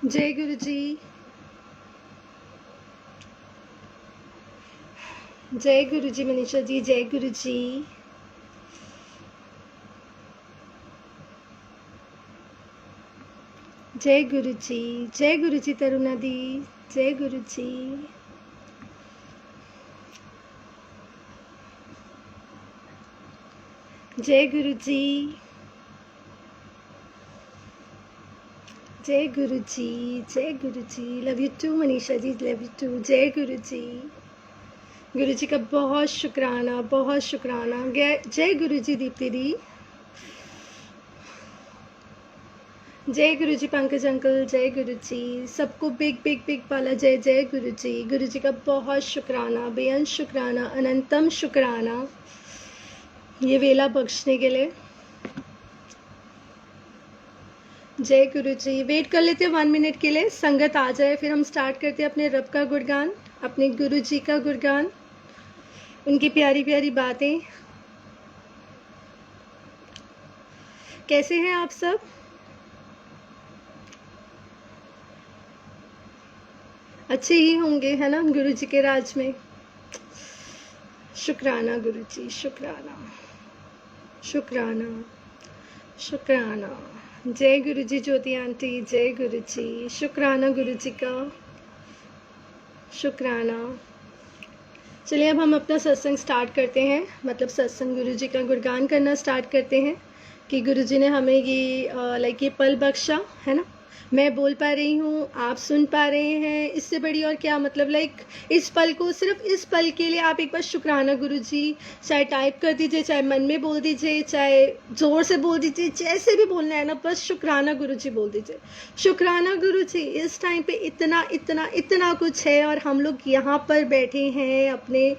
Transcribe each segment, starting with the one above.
जय गुरु जी। जय गुरु जी मनीषा जी। जय गुरु जी। जय गुरु जी। जय गुरु जी तरुणा दी। जय गुरु जी। जय गुरु जी। जय गुरु जी। जय guru ji. Love you too Manisha ji. Love you too. जय गुरु जी। गुरु जी का बहुत शुक्राना, बहुत शुक्राना। जय गुरु जी दीप्ति दी। जय गुरु जी पंकज अंकल। जय गुरु जी। सबको बिग बिग बिग वाला जय जय गुरु जी। गुरु जी का बहुत शुक्राना, बेअंत शुक्राना, अनंतम शुक्राना ये वेला बख्शने के लिए। जय गुरु जी। वेट कर लेते हैं 1 मिनट के लिए, संगत आ जाए फिर हम स्टार्ट करते हैं अपने रब का गुणगान, अपने गुरु जी का गुणगान, उनकी प्यारी प्यारी बातें। कैसे हैं आप सब? अच्छे ही होंगे, है ना, गुरु जी के राज में। शुक्राना गुरु जी, शुक्राना शुक्राना शुक्राना। जय गुरु जी ज्योति आंटी। जय गुरु जी। शुक्राना गुरु जी का, शुक्राना। चलिए अब हम अपना सत्संग स्टार्ट करते हैं, मतलब सत्संग गुरु जी का गुणगान करना स्टार्ट करते हैं कि गुरु जी ने हमें ये ये पल बख्शा, है ना। मैं बोल पा रही हूँ, आप सुन पा रहे हैं, इससे बड़ी और क्या मतलब। इस पल को, सिर्फ इस पल के लिए आप एक बार शुक्राना गुरु जी चाहे टाइप कर दीजिए, चाहे मन में बोल दीजिए, चाहे ज़ोर से बोल दीजिए, जैसे भी बोलना है ना, बस शुक्राना गुरु जी बोल दीजिए। शुक्राना गुरु जी, इस टाइम पे इतना इतना इतना कुछ है और हम लोग यहाँ पर बैठे हैं अपने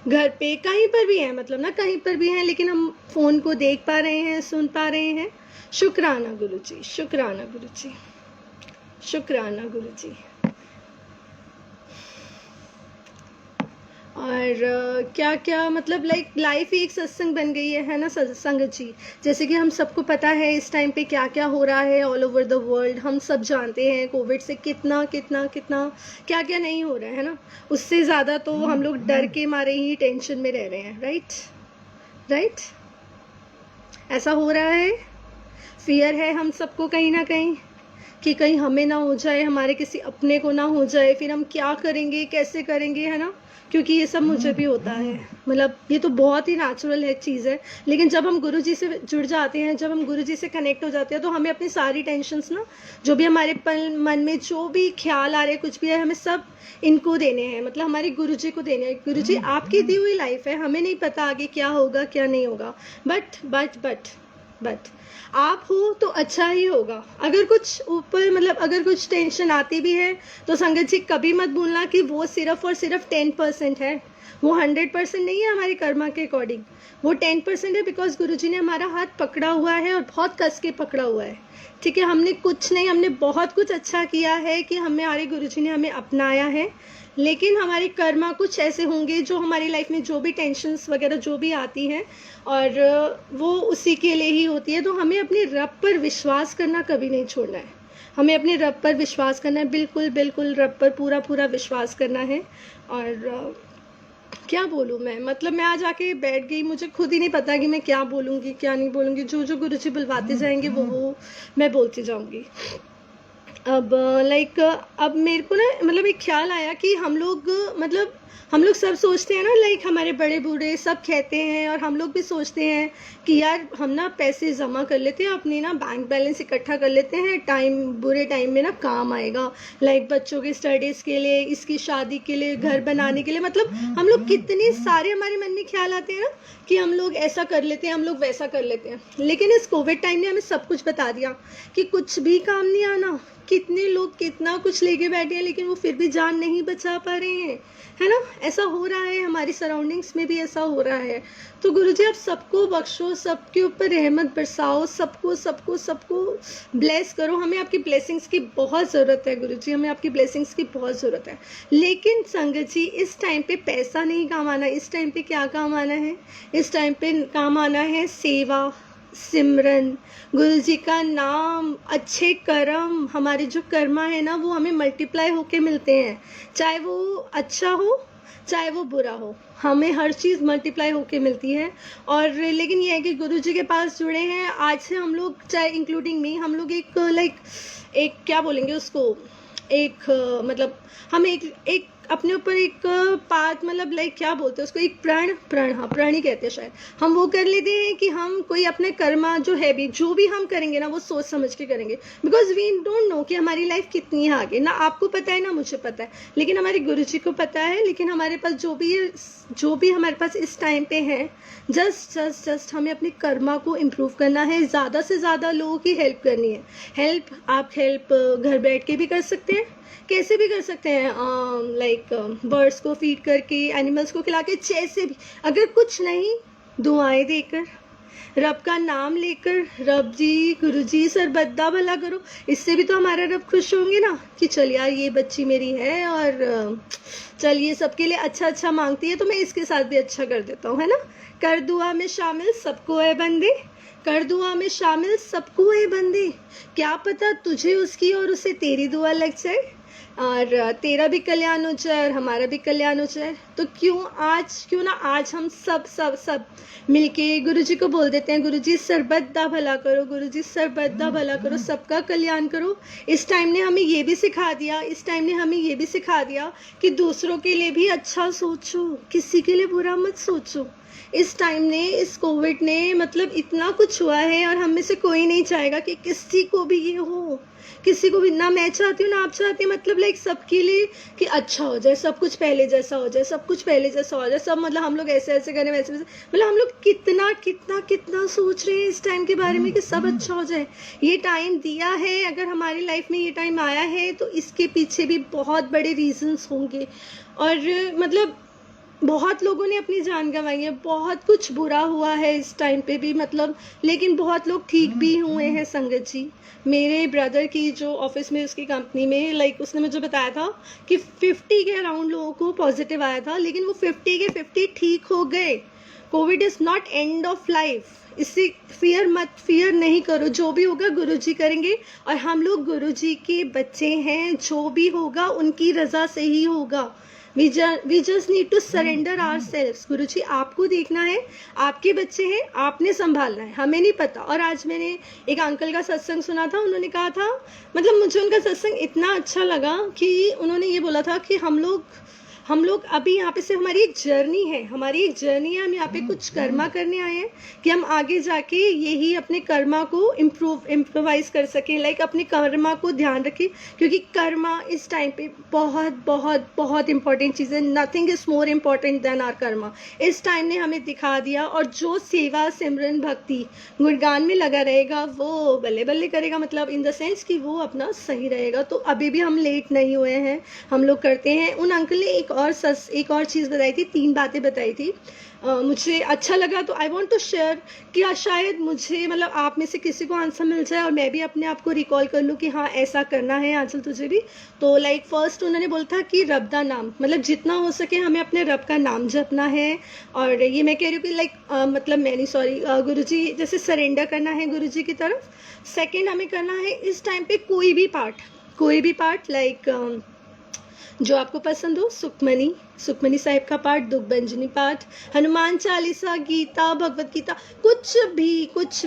घर पे, कहीं पर भी हैं, मतलब ना कहीं पर भी हैं, लेकिन हम फ़ोन को देख पा रहे हैं, सुन पा रहे हैं। शुक्राना गुरु जी, शुक्राना गुरु जी, शुक्राना गुरु जी। और क्या क्या मतलब लाइफ ही एक सत्संग बन गई है ना संगत जी। जैसे कि हम सबको पता है इस टाइम पे क्या क्या हो रहा है ऑल ओवर द वर्ल्ड, हम सब जानते हैं कोविड से कितना कितना कितना क्या क्या नहीं हो रहा है ना। उससे ज़्यादा तो हम लोग डर के मारे ही टेंशन में रह रहे हैं। राइट, ऐसा हो रहा है। फियर है हम सबको कहीं ना कहीं कि कहीं हमें ना हो जाए, हमारे किसी अपने को ना हो जाए, फिर हम क्या करेंगे, कैसे करेंगे, है ना। क्योंकि ये सब मुझे भी होता है, मतलब ये तो बहुत ही नेचुरल है चीज़ है। लेकिन जब हम गुरु जी से जुड़ जाते हैं, जब हम गुरु जी से कनेक्ट हो जाते हैं, तो हमें अपनी सारी टेंशन्स ना, जो भी हमारे मन में जो भी ख्याल आ रहे, कुछ भी है, हमें सब इनको देने हैं, मतलब हमारे गुरु जी को देने हैं। गुरु जी आपकी दी हुई लाइफ है, हमें नहीं पता आगे क्या होगा क्या नहीं होगा, बट आप हो तो अच्छा ही होगा। अगर कुछ ऊपर मतलब अगर कुछ टेंशन आती भी है तो संगत जी कभी मत भूलना कि वो सिर्फ और सिर्फ 10% है, वो 100% नहीं है हमारे कर्मा के अकॉर्डिंग। वो 10% है बिकॉज गुरु जी ने हमारा हाथ पकड़ा हुआ है और बहुत कस के पकड़ा हुआ है। ठीक है, हमने कुछ नहीं, हमने बहुत कुछ अच्छा किया है कि हमारे गुरु जी ने हमें अपनाया है। लेकिन हमारे कर्मा कुछ ऐसे होंगे जो हमारी लाइफ में जो भी टेंशन्स वगैरह जो भी आती हैं, और वो उसी के लिए ही होती है। तो हमें अपने रब पर विश्वास करना कभी नहीं छोड़ना है। हमें अपने रब पर विश्वास करना है, बिल्कुल बिल्कुल रब पर पूरा पूरा विश्वास करना है। और क्या बोलूँ मैं, मतलब मैं आज आके बैठ गई, मुझे खुद ही नहीं पता कि मैं क्या बोलूँगी क्या नहीं बोलूँगी। जो जो गुरु जी बुलवाते जाएंगे वो मैं बोलती जाऊँगी। अब अब मेरे को ना मतलब एक ख्याल आया कि हम लोग सब सोचते हैं ना, हमारे बड़े बूढ़े सब कहते हैं, और हम लोग भी सोचते हैं कि यार हम ना पैसे जमा कर लेते हैं, अपनी ना बैंक बैलेंस इकट्ठा कर लेते हैं, बुरे टाइम में ना काम आएगा, बच्चों के स्टडीज़ के लिए, इसकी शादी के लिए, घर बनाने के लिए। मतलब हम लोग कितने सारे हमारे मन में ख्याल आते हैं ना कि हम लोग ऐसा कर लेते हैं, हम लोग वैसा कर लेते हैं। लेकिन इस कोविड टाइम ने हमें सब कुछ बता दिया कि कुछ भी काम नहीं आना। कितने लोग कितना कुछ लेके बैठे हैं लेकिन वो फिर भी जान नहीं बचा पा रहे हैं, है ना। ऐसा हो रहा है, हमारी सराउंडिंग्स में भी ऐसा हो रहा है। तो गुरुजी आप सबको बख्शो, सबके ऊपर रहमत बरसाओ, सबको सबको सबको ब्लेस करो। हमें आपकी ब्लेसिंग्स की बहुत ज़रूरत है गुरुजी, हमें आपकी ब्लेसिंग्स की बहुत ज़रूरत है। लेकिन संगत जी इस टाइम पे पैसा नहीं काम आना, इस टाइम पे क्या काम आना है, इस टाइम पे काम आना है सेवा, सिमरन, गुरु जी का नाम, अच्छे कर्म, हमारे जो कर्मा है ना वो हमें मल्टीप्लाई होके मिलते हैं, चाहे वो अच्छा हो चाहे वो बुरा हो, हमें हर चीज़ मल्टीप्लाई होके मिलती है। और लेकिन ये है कि गुरु जी के पास जुड़े हैं आज से हम लोग, चाहे इंक्लूडिंग मी, हम लोग एक एक क्या बोलेंगे उसको, एक मतलब हम एक अपने ऊपर एक पात मतलब क्या बोलते हैं उसको, एक प्रण ही कहते हैं शायद, हम वो कर लेते हैं कि हम कोई अपने कर्मा जो है भी, जो भी हम करेंगे ना वो सोच समझ के करेंगे, बिकॉज वी डोंट नो कि हमारी लाइफ कितनी है आगे, ना आपको पता है ना मुझे पता है, लेकिन हमारे गुरु जी को पता है। लेकिन हमारे पास जो भी हमारे पास इस टाइम पे है, जस्ट हमें अपने कर्मा को इम्प्रूव करना है, ज़्यादा से ज़्यादा लोगों की हेल्प करनी है। आप हेल्प घर बैठ के भी कर सकते हैं, कैसे भी कर सकते हैं, बर्ड्स को फीड करके, एनिमल्स को खिला के, जैसे भी, अगर कुछ नहीं, दुआएं देकर, रब का नाम लेकर, रब जी गुरु जी सरबद्दा भला करो, इससे भी तो हमारा रब खुश होंगे ना कि चल यार ये बच्ची मेरी है और चल ये सबके लिए अच्छा मांगती है तो मैं इसके साथ भी अच्छा कर देता हूँ, है ना। कर दुआ में शामिल सबको है बंदे, कर दुआ में शामिल सबको है बंदे, क्या पता तुझे उसकी और उसे तेरी दुआ लग जाए और तेरा भी कल्याण हो जाए और हमारा भी कल्याण हो जाए। तो क्यों ना आज हम सब मिलके गुरु जी को बोल देते हैं, गुरु जी सरबत्ता भला करो, गुरु जी सरबत्ता भला करो, सबका कल्याण करो। इस टाइम ने हमें ये भी सिखा दिया कि दूसरों के लिए भी अच्छा सोचो, किसी के लिए बुरा मत सोचो। इस टाइम ने, इस कोविड ने मतलब इतना कुछ हुआ है और हम में से कोई नहीं चाहेगा कि किसी को भी ये हो, किसी को भी, ना मैं चाहती हूँ ना आप चाहती, मतलब सबके लिए कि अच्छा हो जाए, सब कुछ पहले जैसा हो जाए, सब मतलब हम लोग ऐसे करें वैसे मतलब हम लोग कितना सोच रहे हैं इस टाइम के बारे में कि सब अच्छा हो जाए। ये टाइम दिया है, अगर हमारी लाइफ में ये टाइम आया है तो इसके पीछे भी बहुत बड़े रीजंस होंगे और मतलब बहुत लोगों ने अपनी जान गंवाई है, बहुत कुछ बुरा हुआ है इस टाइम पे भी, मतलब लेकिन बहुत लोग ठीक भी हुए हैं संगत जी। मेरे ब्रदर की जो ऑफिस में उसकी कंपनी में उसने मुझे बताया था कि 50 के अराउंड लोगों को पॉजिटिव आया था, लेकिन वो 50 के 50 ठीक हो गए। Covid is not end of life, इससे फियर नहीं करो, जो भी होगा गुरु जी करेंगे और हम लोग गुरु जी के बच्चे हैं, जो भी होगा उनकी रजा से ही होगा। We just need to surrender ourselves. Guru ji आपको देखना है, आपके बच्चे हैं, आपने संभालना है, हमें नहीं पता। और आज मैंने एक अंकल का सत्संग सुना था, उन्होंने कहा था, मतलब मुझे उनका सत्संग इतना अच्छा लगा कि उन्होंने ये बोला था कि हम लोग अभी यहाँ पे सिर्फ हमारी एक जर्नी है, हम यहाँ पे कुछ कर्मा करने आए हैं कि हम आगे जाके यही अपने कर्मा को इम्प्रोवाइज कर सकें, अपने कर्मा को ध्यान रखें, क्योंकि कर्मा इस टाइम पे बहुत इंपॉर्टेंट चीज़ है। Nothing is more important than our karma. इस टाइम ने हमें दिखा दिया, और जो सेवा सिमरन भक्ति गुणगान में लगा रहेगा वो बल्ले बल्ले करेगा, मतलब इन द सेंस कि वो अपना सही रहेगा। तो अभी भी हम लेट नहीं हुए हैं, हम लोग करते हैं। उन अंकल ने एक और चीज़ बताई थी, 3 बातें बताई थी, मुझे अच्छा लगा, तो आई वांट टू शेयर कि शायद मुझे मतलब आप में से किसी को आंसर मिल जाए और मैं भी अपने आप को रिकॉल कर लूँ कि हाँ ऐसा करना है आंचल तुझे भी। तो फर्स्ट उन्होंने बोला था कि रब दा नाम, मतलब जितना हो सके हमें अपने रब का नाम जपना है। और ये मैं कह रही हूँ कि मतलब मैंने गुरु जी जैसे सरेंडर करना है गुरु जी की तरफ। सेकेंड हमें करना है इस टाइम पे कोई भी पार्ट जो आपको पसंद हो, सुखमनी साहिब का पाठ, दुख भंजनी पाठ, हनुमान चालीसा, गीता, भगवत गीता, कुछ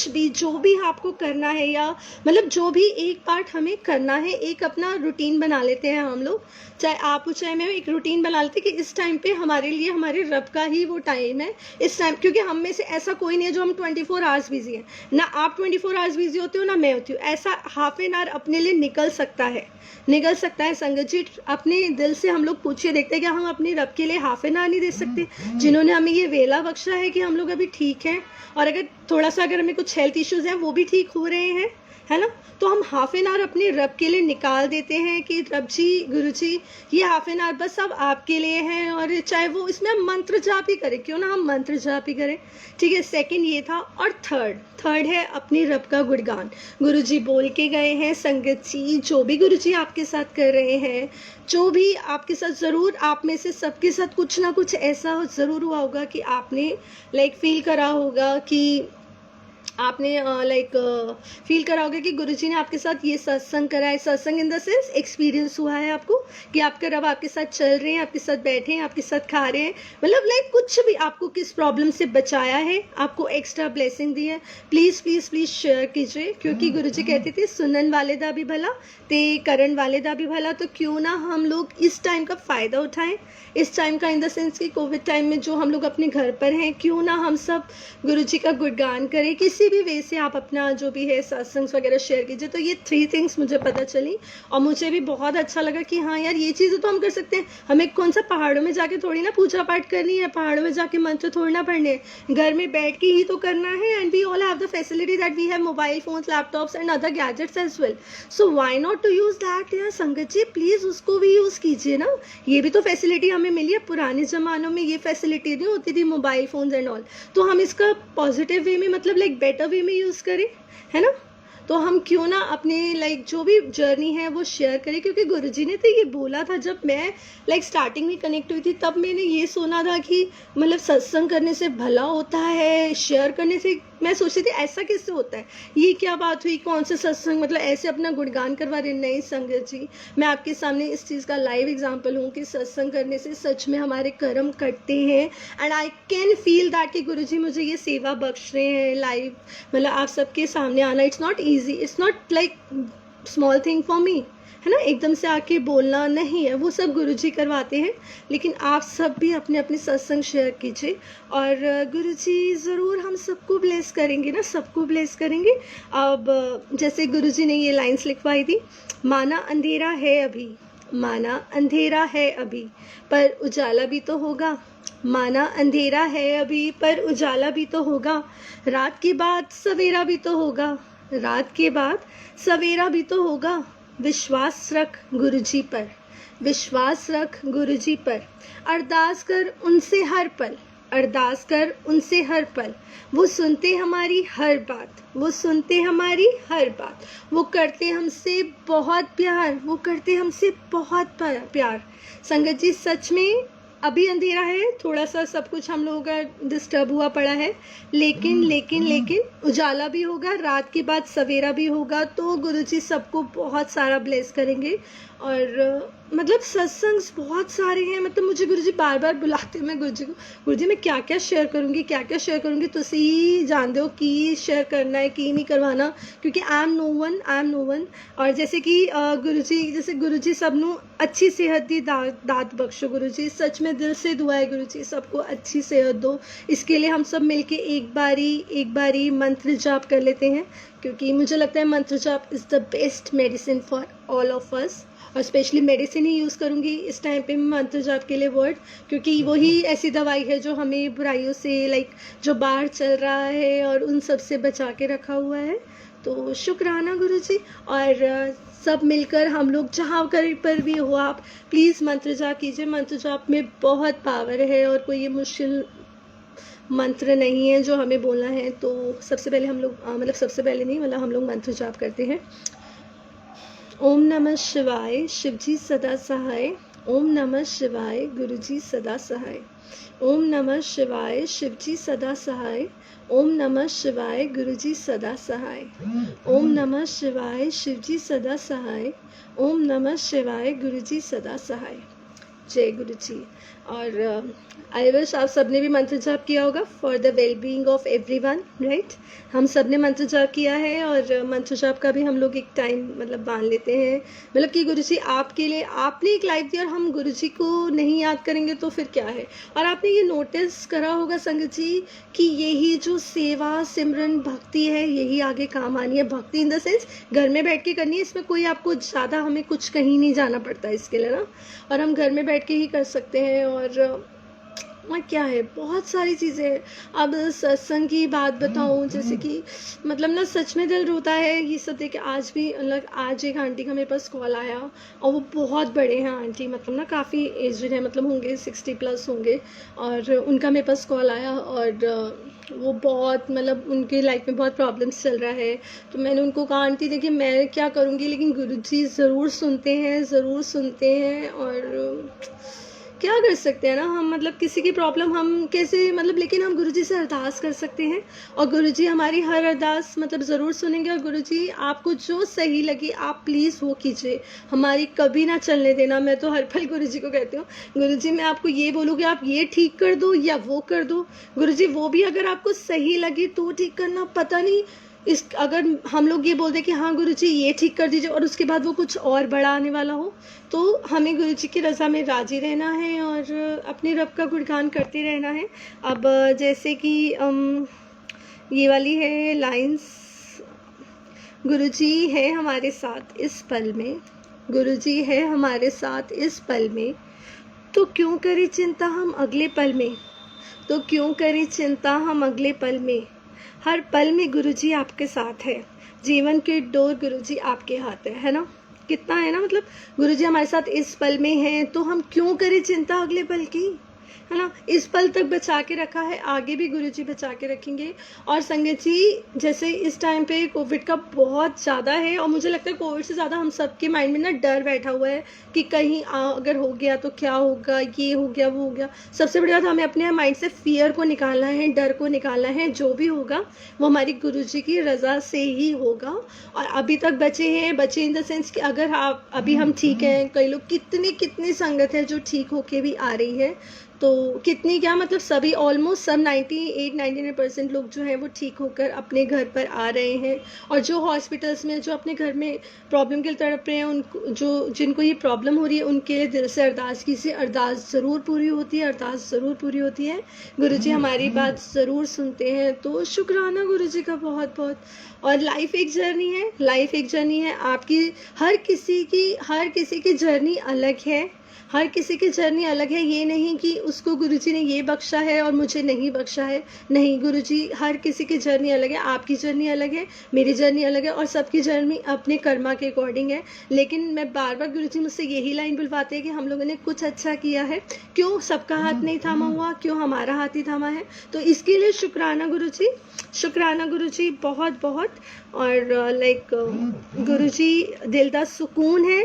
भी जो भी आपको करना है, या मतलब जो भी एक पार्ट हमें करना है। एक अपना रूटीन बना लेते हैं हम लोग, चाहे आप हो चाहे मैं, एक रूटीन बना लेते हैं कि इस टाइम पे हमारे लिए हमारे रब का ही वो टाइम है इस टाइम, क्योंकि हम में से ऐसा कोई नहीं है जो हम 24 आवर्स बिजी हैं, ना आप 24 आवर्स बिजी होते हो ना मैं होती हूँ। ऐसा हाफ एन आवर अपने लिए निकल सकता है संगत जी। अपने दिल से हम लोग पूछिए, देखते हैं कि हम अपने रब के लिए हाफ एन आवर नहीं दे सकते, जिन्होंने हमें ये वेला बख्शा है कि हम लोग अभी ठीक हैं, और अगर थोड़ा सा अगर हमें कुछ हेल्थ इश्यूज हैं वो भी ठीक हो रहे हैं, है ना, तो हम हाफ एन आवर अपने रब के लिए निकाल देते हैं कि रब जी गुरु जी ये हाफ एन आवर बस अब आपके लिए है। और चाहे वो इसमें हम मंत्र जाप ही करें, क्यों ना हम मंत्र जाप ही करें, ठीक है। सेकंड ये था। और थर्ड है अपने रब का गुणगान। गुरु जी बोल के गए हैं संगत जी, जो भी गुरु जी आपके साथ कर रहे हैं, जो भी आपके साथ, ज़रूर आप में से सबके साथ कुछ ना कुछ ऐसा ज़रूर हुआ होगा कि आपने फील करा होगा कि आपने लाइक फील करा होगा कि गुरुजी ने आपके साथ ये सत्संग करा है। सत्संग इन द सेंस एक्सपीरियंस हुआ है आपको कि आपका रब आपके साथ चल रहे हैं, आपके साथ बैठे हैं, आपके साथ खा रहे हैं, मतलब लाइक कुछ भी आपको किस प्रॉब्लम से बचाया है, आपको एक्स्ट्रा ब्लेसिंग दी है। प्लीज़ प्लीज़ प्लीज़ शेयर कीजिए, क्योंकि गुरुजी कहते थे सुनन वाले दा भी भला ते करण वाले दा भी भला। तो क्यों ना हम लोग इस टाइम का फ़ायदा उठाएं, इस टाइम का इन द सेंस कि कोविड टाइम में जो हम लोग अपने घर पर हैं, क्यों ना हम सब गुरुजी का गुणगान करें। किसी भी वे से आप अपना जो भी है सत्संग वगैरह शेयर कीजिए। तो ये 3 थिंग्स मुझे पता चली और मुझे भी बहुत अच्छा लगा कि हाँ यार, ये चीज़ें तो हम कर सकते हैं। हमें कौन सा पहाड़ों में जाके थोड़ी ना पूजा पाठ करनी है, पहाड़ों में जाके मंत्र थोड़ी ना पढ़ने हैं, घर में बैठ के ही तो करना है। And we all have the facility that we have mobile phones, laptops and other gadgets as well. So why not to use that यार संगत जी, प्लीज़ उसको भी यूज़ कीजिए ना। ये भी तो फैसिलिटी हमें मिली है। पुराने ज़मानों में ये फैसिलिटी नहीं होती थी, मोबाइल फोन्स एंड ऑल। तो हम इसका पॉजिटिव वे में, मतलब लाइक बेटर वे में यूज़ करें, है ना। तो हम क्यों ना अपने लाइक जो भी जर्नी है वो शेयर करें, क्योंकि गुरुजी ने तो ये बोला था। जब मैं लाइक स्टार्टिंग में कनेक्ट हुई थी तब मैंने ये सुना था कि मतलब सत्संग करने से भला होता है, शेयर करने से। मैं सोचती थी ऐसा किससे होता है, ये क्या बात हुई, कौन से सत्संग, मतलब ऐसे अपना गुणगान करवा रहे। नहीं संगत जी, मैं आपके सामने इस चीज़ का लाइव एग्जांपल हूँ कि सत्संग करने से सच में हमारे कर्म कटते हैं। And I can feel that कि गुरुजी मुझे ये सेवा बख्श रहे हैं लाइव, मतलब आप सबके सामने आना। It's not easy, it's not like small thing for me, है ना। एकदम से आके बोलना नहीं है, वो सब गुरुजी करवाते हैं। लेकिन आप सब भी अपने अपने सत्संग शेयर कीजिए और गुरुजी ज़रूर हम सबको ब्लेस करेंगे ना, सबको ब्लेस करेंगे। अब जैसे गुरुजी ने ये लाइंस लिखवाई थी, माना अंधेरा है अभी, माना अंधेरा है अभी, पर उजाला भी तो होगा। माना अंधेरा है अभी, पर उजाला भी तो होगा। रात के बाद सवेरा भी तो होगा, रात के बाद सवेरा भी तो होगा। विश्वास रख गुरुजी पर, विश्वास रख गुरुजी पर। अरदास कर उनसे हर पल, अरदास कर उनसे हर पल। वो सुनते हमारी हर बात, वो सुनते हमारी हर बात। वो करते हमसे बहुत प्यार, वो करते हमसे बहुत प्यार। संगत जी सच में अभी अंधेरा है, थोड़ा सा सब कुछ हम लोगों का डिस्टर्ब हुआ पड़ा है, लेकिन लेकिन लेकिन उजाला भी होगा, रात के बाद सवेरा भी होगा। तो गुरुजी सबको बहुत सारा ब्लेस करेंगे। और मतलब सत्संग्स बहुत सारे हैं, मतलब मुझे गुरुजी बार बार बुलाते हैं। मैं गुरुजी को, गुरुजी मैं क्या क्या शेयर करूँगी, क्या क्या शेयर करूँगी, तुसी ही जानते हो कि शेयर करना है कि नहीं करवाना, क्योंकि I am no one, I am no one. और जैसे कि गुरुजी, जैसे गुरुजी सबनों अच्छी सेहत दी दात बख्शो। गुरुजी सच में दिल से दुआ है, गुरुजी सबको अच्छी सेहत दो। इसके लिए हम सब मिलके एक बारी मंत्र जाप कर लेते हैं, क्योंकि मुझे लगता है मंत्र जाप is the best medicine for all of us. और स्पेशली मेडिसिन ही यूज़ करूँगी इस टाइम पे मंत्र जाप के लिए वर्ड, क्योंकि वही ऐसी दवाई है जो हमें बुराइयों से, लाइक जो बाहर चल रहा है और उन सब से बचा के रखा हुआ है। तो शुक्राना गुरुजी। और सब मिलकर हम लोग जहाँ कहीं पर भी हो, आप प्लीज़ मंत्र जाप कीजिए। मंत्र जाप में बहुत पावर है और कोई ये मुश्किल मंत्र नहीं है जो हमें बोलना है। तो सबसे पहले हम लोग मतलब सबसे पहले नहीं, मतलब हम लोग मंत्र जाप करते हैं। ओम नमः शिवाय, शिवजी सदा सहाय। ओम नमः शिवाय, गुरुजी सदा सहाय। ओम नमः शिवाय, शिवजी सदा सहाय। ओम नमः शिवाय, गुरुजी सदा सहाय। ओम नमः शिवाय, शिवजी सदा सहाय। ओम नमः शिवाय, गुरुजी सदा सहाय। जय गुरु जी। और आई विश आप सब ने भी मंत्र जाप किया होगा for the well being of everyone, right. हम सब ने मंत्र जाप किया है और मंत्र जाप का भी हम लोग एक टाइम मतलब बांध लेते हैं, मतलब कि गुरु जी आपके लिए आपने एक लाइफ दी और हम गुरु जी को नहीं याद करेंगे तो फिर क्या है। और आपने ये नोटिस करा होगा संगत जी कि यही जो सेवा सिमरन भक्ति है यही आगे काम आनी है। भक्ति इन द सेंस घर में बैठ के करनी है, इसमें कोई आपको ज़्यादा हमें कुछ कहीं नहीं जाना पड़ता इसके लिए ना, और हम घर में बैठ के ही कर सकते हैं। और क्या है, बहुत सारी चीज़ें हैं। अब सत्संग की बात बताऊं, जैसे कि मतलब ना सच में दिल रोता है ये सब देख के। आज भी मतलब आज एक आंटी का मेरे पास कॉल आया और वो बहुत बड़े हैं आंटी, मतलब ना काफ़ी एजड है, मतलब होंगे 60+ होंगे। और उनका मेरे पास कॉल आया और वो बहुत मतलब उनकी लाइफ में बहुत प्रॉब्लम्स चल रहा है। तो मैंने उनको कहा आंटी देखिए मैं क्या करूँगी, लेकिन गुरुजी ज़रूर सुनते हैं, ज़रूर सुनते हैं। और क्या कर सकते हैं ना हम, मतलब किसी की प्रॉब्लम हम कैसे, मतलब लेकिन हम गुरुजी से अरदास कर सकते हैं और गुरुजी हमारी हर अरदास मतलब ज़रूर सुनेंगे। और गुरुजी आपको जो सही लगे आप प्लीज़ वो कीजिए, हमारी कभी ना चलने देना। मैं तो हर पल गुरुजी को कहती हूँ, गुरुजी मैं आपको ये बोलूँगी आप ये ठीक कर दो या वो कर दो, गुरुजी वो भी अगर आपको सही लगे तो ठीक करना। पता नहीं इस अगर हम लोग ये बोल दें कि हाँ गुरुजी ये ठीक कर दीजिए और उसके बाद वो कुछ और बड़ा आने वाला हो, तो हमें गुरुजी की रज़ा में राज़ी रहना है और अपने रब का गुणगान करते रहना है। अब जैसे कि ये वाली है लाइंस, गुरुजी है हमारे साथ इस पल में, गुरुजी है हमारे साथ इस पल में, तो क्यों करें चिंता हम अगले पल में, तो क्यों करें चिंता हम अगले पल में, हर पल में गुरुजी आपके साथ है, जीवन के डोर गुरुजी आपके हाथ है ना। कितना है ना, मतलब गुरुजी हमारे साथ इस पल में है तो हम क्यों करें चिंता अगले पल की, है ना। इस पल तक बचा के रखा है, आगे भी गुरुजी बचा के रखेंगे। और संगत जी जैसे इस टाइम पे कोविड का बहुत ज़्यादा है और मुझे लगता है कोविड से ज़्यादा हम सबके माइंड में ना डर बैठा हुआ है कि कहीं अगर हो गया तो क्या होगा, ये हो गया वो हो गया। सबसे बड़ी बात, हमें अपने माइंड से फियर को निकालना है, डर को निकालना है। जो भी होगा वो हमारी गुरुजी की रज़ा से ही होगा। और अभी तक बचे हैं, बचे इन द सेंस कि अगर आप अभी हम ठीक हैं, कई लोग कितनी संगत है जो ठीक होके भी आ रही है, तो कितनी क्या मतलब सभी ऑलमोस्ट सब 98-99% लोग जो हैं वो ठीक होकर अपने घर पर आ रहे हैं। और जो हॉस्पिटल्स में जो अपने घर में प्रॉब्लम के लिए तड़प रहे हैं, उनको जो जिनको ये प्रॉब्लम हो रही है उनके लिए दिल से अरदास कीजिए, अरदास ज़रूर पूरी होती है, अरदास ज़रूर पूरी होती है। गुरुजी हमारी बात ज़रूर सुनते हैं, तो शुक्राना गुरुजी का बहुत बहुत। और लाइफ एक जर्नी है, लाइफ एक जर्नी है आपकी, हर किसी की जर्नी अलग है, हर किसी की जर्नी अलग है। ये नहीं कि उसको गुरुजी ने ये बख्शा है और मुझे नहीं बख्शा है, नहीं, गुरुजी हर किसी की जर्नी अलग है। आपकी जर्नी अलग है, मेरी जर्नी अलग है और सबकी जर्नी अपने कर्मा के अकॉर्डिंग है। लेकिन मैं बार बार गुरुजी मुझसे यही लाइन बुलवाते हैं कि हम लोगों ने कुछ अच्छा किया है, क्यों सबका हाथ नहीं थामा हुआ, क्यों हमारा हाथ ही थामा है। तो इसके लिए शुक्राना गुरुजी, शुक्राना गुरुजी बहुत बहुत। और गुरुजी दिल दा सुकून है,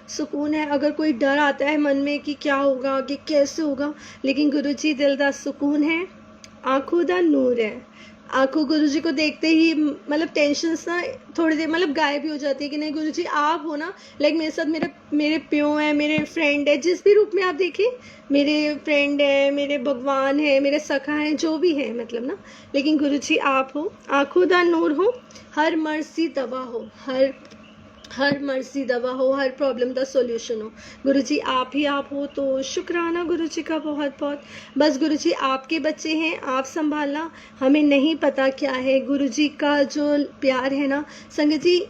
सुकून है। अगर कोई डर आता है मन में कि क्या होगा, कि कैसे होगा, लेकिन गुरुजी दिल दा सुकून है, आंखों दा नूर है। आंखों गुरुजी को देखते ही मतलब टेंशन्स ना थोड़ी देर मतलब गायब ही हो जाती है कि नहीं गुरुजी आप हो ना। मेरे साथ मेरे प्यो हैं, मेरे फ्रेंड है, जिस भी रूप में आप देखें, मेरे फ्रेंड है, मेरे भगवान है, मेरे सखा हैं, जो भी है मतलब ना, लेकिन गुरुजी आप हो, आंखों दा नूर हो, हर मर्जी दवा हो, हर मर्जी दवा हो, हर प्रॉब्लम का सॉल्यूशन हो, गुरुजी आप ही आप हो। तो शुक्राना गुरुजी का बहुत बहुत। बस गुरुजी आपके बच्चे हैं, आप संभालना, हमें नहीं पता क्या है। गुरुजी का जो प्यार है ना संगत जी,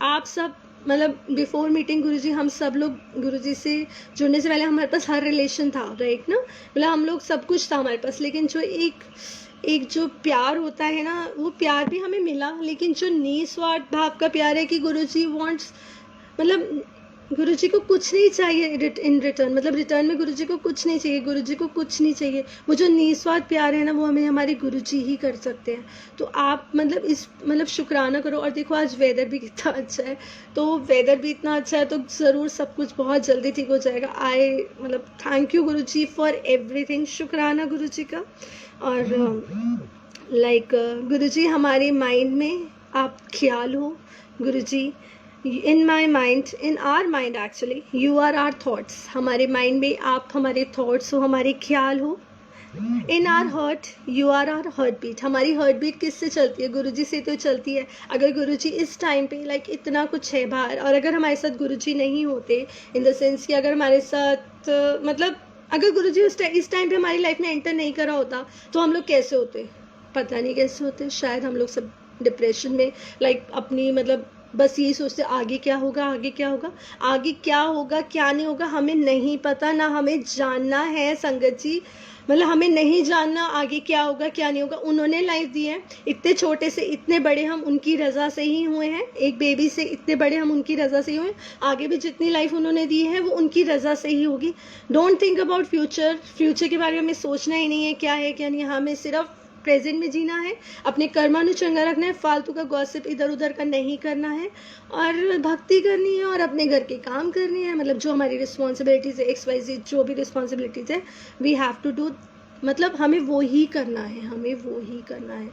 आप सब मतलब बिफोर मीटिंग गुरुजी हम सब लोग गुरुजी से जुड़ने से पहले हमारे पास हर रिलेशन था, राइट ना, मतलब हम लोग सब कुछ था हमारे पास। लेकिन जो एक जो प्यार होता है ना, वो प्यार भी हमें मिला, लेकिन जो निस्वार्थ भाव का प्यार है कि गुरुजी वांट्स, मतलब गुरुजी को कुछ नहीं चाहिए इन रिटर्न, मतलब रिटर्न में गुरुजी को कुछ नहीं चाहिए, गुरुजी को कुछ नहीं चाहिए। वो जो निस्वार्थ प्यार है ना, वो हमें हमारे गुरुजी ही कर सकते हैं। तो आप मतलब शुक्राना करो। और देखो आज वेदर भी कितना अच्छा है, तो वेदर भी इतना अच्छा है तो ज़रूर सब कुछ बहुत जल्दी ठीक हो जाएगा। मतलब thank you Guruji for everything, शुक्राना गुरुजी का। और गुरुजी हमारे माइंड में आप ख्याल हो, Guruji in our mind actually you are our thoughts, हमारे माइंड में आप हमारे थॉट्स हो, हमारे ख्याल हो। In our heart you are our heart beat, हमारी हार्ट बीट किससे चलती है, गुरुजी से तो चलती है। अगर गुरुजी इस टाइम पे इतना कुछ है बाहर, और अगर हमारे साथ गुरुजी नहीं होते, इन द सेंस कि अगर हमारे साथ मतलब अगर गुरुजी इस टाइम पे हमारी लाइफ में एंटर नहीं करा होता तो हम लोग कैसे होते, पता नहीं कैसे होते। शायद हम लोग सब डिप्रेशन में अपनी मतलब बस यही सोचते आगे क्या होगा, आगे क्या होगा, आगे क्या होगा, क्या नहीं होगा, हमें नहीं पता, ना हमें जानना है संगत जी। मतलब हमें नहीं जानना आगे क्या होगा, क्या नहीं होगा। उन्होंने लाइफ दी है, इतने छोटे से इतने बड़े हम उनकी रज़ा से ही हुए हैं, एक बेबी से इतने बड़े हम उनकी रज़ा से ही हुए हैं। आगे भी जितनी लाइफ उन्होंने दी है वो उनकी रज़ा से ही होगी। डोंट थिंक अबाउट फ्यूचर के बारे में हमें सोचना ही नहीं है क्या है क्या नहीं है। हमें सिर्फ प्रेजेंट में जीना है, अपने कर्मानु चंगा रखना है, फालतू का गॉसिप इधर उधर का नहीं करना है, और भक्ति करनी है और अपने घर के काम करनी है। मतलब जो हमारी रिस्पॉन्सिबिलिटीज़ है, XYZ जो भी रिस्पॉन्सिबिलिटीज़ है, वी हैव टू डू, मतलब हमें वो ही करना है, हमें वो ही करना है।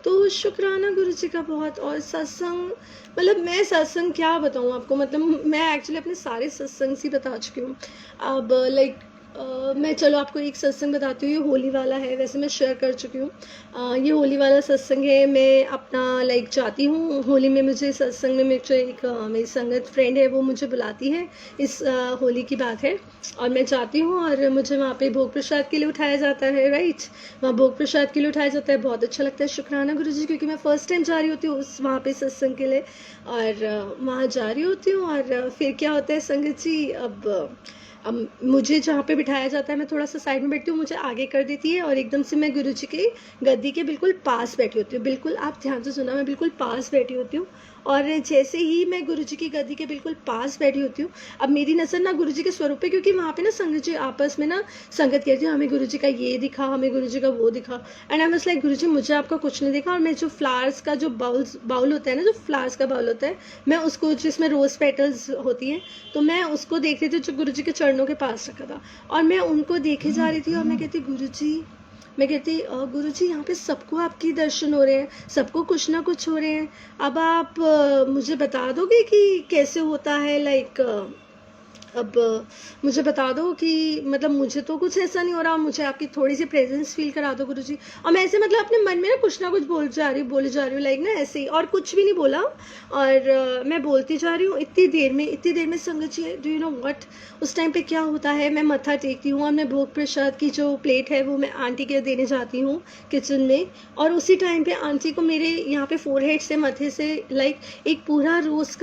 तो शुक्राना गुरु जी का बहुत। और सत्संग, मतलब मैं सत्संग क्या बताऊँ आपको, मतलब मैं एक्चुअली अपने सारे सत्संग ही बता चुकी हूँ। अब लाइक मैं चलो आपको एक सत्संग बताती हूँ, ये होली वाला है, वैसे मैं शेयर कर चुकी हूँ। ये होली वाला सत्संग है, मैं अपना लाइक जाती हूँ होली में, मुझे सत्संग में मेरे जो एक मेरी संगत फ्रेंड है वो मुझे बुलाती है, इस होली की बात है, और मैं जाती हूँ और मुझे वहाँ पे भोग प्रसाद के लिए उठाया जाता है, राइट, वहाँ भोग प्रसाद के लिए उठाया जाता है, बहुत अच्छा लगता है। शुक्राना गुरु जी, क्योंकि मैं फ़र्स्ट टाइम जा रही होती हूँ उस वहाँ पे सत्संग के लिए, और वहाँ जा रही होती हूँ, और फिर क्या होता है संगत जी, अब मुझे जहाँ पे बिठाया जाता है मैं थोड़ा सा साइड में बैठती हूँ, मुझे आगे कर देती है, और एकदम से मैं गुरुजी की गद्दी के बिल्कुल पास बैठी होती हूँ, बिल्कुल आप ध्यान से सुना, मैं बिल्कुल पास बैठी होती हूँ। और जैसे ही मैं गुरुजी की गद्दी के बिल्कुल पास बैठी होती हूँ, अब मेरी नज़र ना गुरुजी के स्वरूप पे, क्योंकि वहाँ पे ना संगत जी आपस में ना संगत कहती है हमें गुरुजी का ये दिखा, हमें गुरुजी का वो दिखा, एंड आई वाज लाइक गुरुजी मुझे आपका कुछ नहीं दिखा। और मैं जो फ्लावर्स का जो बाउल होता है ना, जो फ्लावर्स का बाउल होता है, मैं उसको, जिसमें रोज़ पेटल्स होती हैं, तो मैं उसको देख रही थी जो गुरुजी के चरणों के पास रखा था, और मैं उनको देखे जा रही थी, और मैं कहती गुरुजी, मैं कहती गुरुजी यहाँ पे सबको आपके दर्शन हो रहे हैं, सबको कुछ ना कुछ हो रहे हैं, अब आप मुझे बता दोगे कि कैसे होता है, लाइक अब मुझे बता दो कि मतलब मुझे तो कुछ ऐसा नहीं हो रहा, मुझे आपकी थोड़ी सी प्रेजेंस फील करा दो गुरुजी। और मैं ऐसे मतलब अपने मन में ना कुछ बोले जा रही हूँ लाइक ना ऐसे ही, और कुछ भी नहीं बोला, और मैं बोलती जा रही हूँ। इतनी देर में संगत जी, डू यू नो व्हाट, उस टाइम पे क्या होता है, मैं मत्था टेकती हूँ और मैं भोग प्रसाद की जो प्लेट है वो मैं आंटी के देने जाती हूँ किचन में, और उसी टाइम पे आंटी को मेरे यहाँ पे फोरहेड से, मथे से लाइक एक पूरा रोज़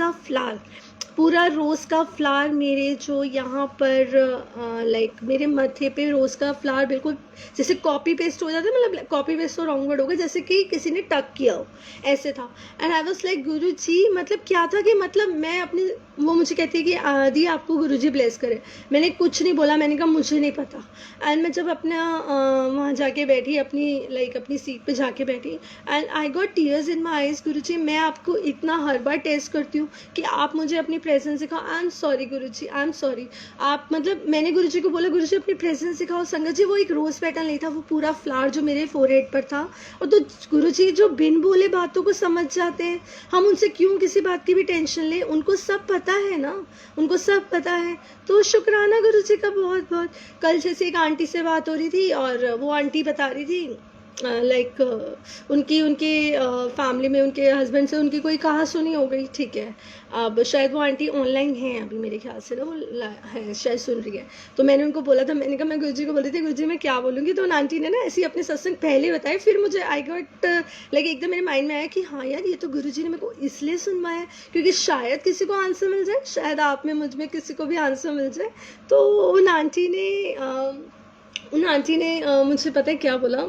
का फ्लावर मेरे जो यहाँ पर लाइक मेरे मत्थे पे रोज़ का फ्लावर बिल्कुल जैसे कॉपी पेस्ट हो जाता है, मतलब कॉपी पेस्ट तो रॉन्ग वर्ड होगा, जैसे कि किसी ने टक किया हो, ऐसे था। एंड आई वाज लाइक गुरु जी, मतलब क्या था कि मतलब मैं अपनी, वो मुझे कहती है कि आदि आपको गुरु जी ब्लेस करे। मैंने कुछ नहीं बोला, मैंने कहा मुझे नहीं पता। एंड मैं जब अपना वहाँ जाके बैठी, अपनी सीट पे जाके बैठी, and I got tears in my eyes. गुरु जी मैं आपको इतना हर बार टेस्ट करती हूँ कि आप मुझे अपनी प्रेजेंस दिखाओ। I am sorry Guru ji, I am sorry. आप मतलब मैंने गुरु जी को बोला गुरु जी अपनी प्रेजेंस दिखाओ। संगत जी वो एक रोज़ पेटल नहीं था, वो पूरा फ्लावर जो मेरे फोरहेड पर था। और तो गुरु जी जो बिन बोले बातों को समझ जाते हैं, हम उनसे क्यों किसी बात की भी टेंशन लें, उनको सब पता है ना, उनको सब पता है। तो शुक्राना गुरु जी का बहुत बहुत। कल जैसे एक आंटी से बात हो रही थी, और वो आंटी बता रही थी लाइक उनके फैमिली में उनके हस्बैंड से उनकी कोई कहा सुनी हो गई, ठीक है। अब शायद वो आंटी ऑनलाइन है अभी, मेरे ख्याल से ना वो है, शायद सुन रही है। तो मैंने उनको बोला था, मैंने कहा मैं गुरुजी को बोली थी गुरुजी मैं क्या बोलूँगी, तो उन आंटी ने ना ऐसी अपने सत्संग पहले बताए, फिर मुझे आई गॉट लाइक एकदम मेरे माइंड में आया कि हाँ यार, ये तो गुरुजी ने मेरे को इसलिए सुनवाया है क्योंकि शायद किसी को आंसर मिल जाए, शायद आप में मुझ में किसी को भी आंसर मिल जाए। तो उन आंटी ने मुझे पता है क्या बोला।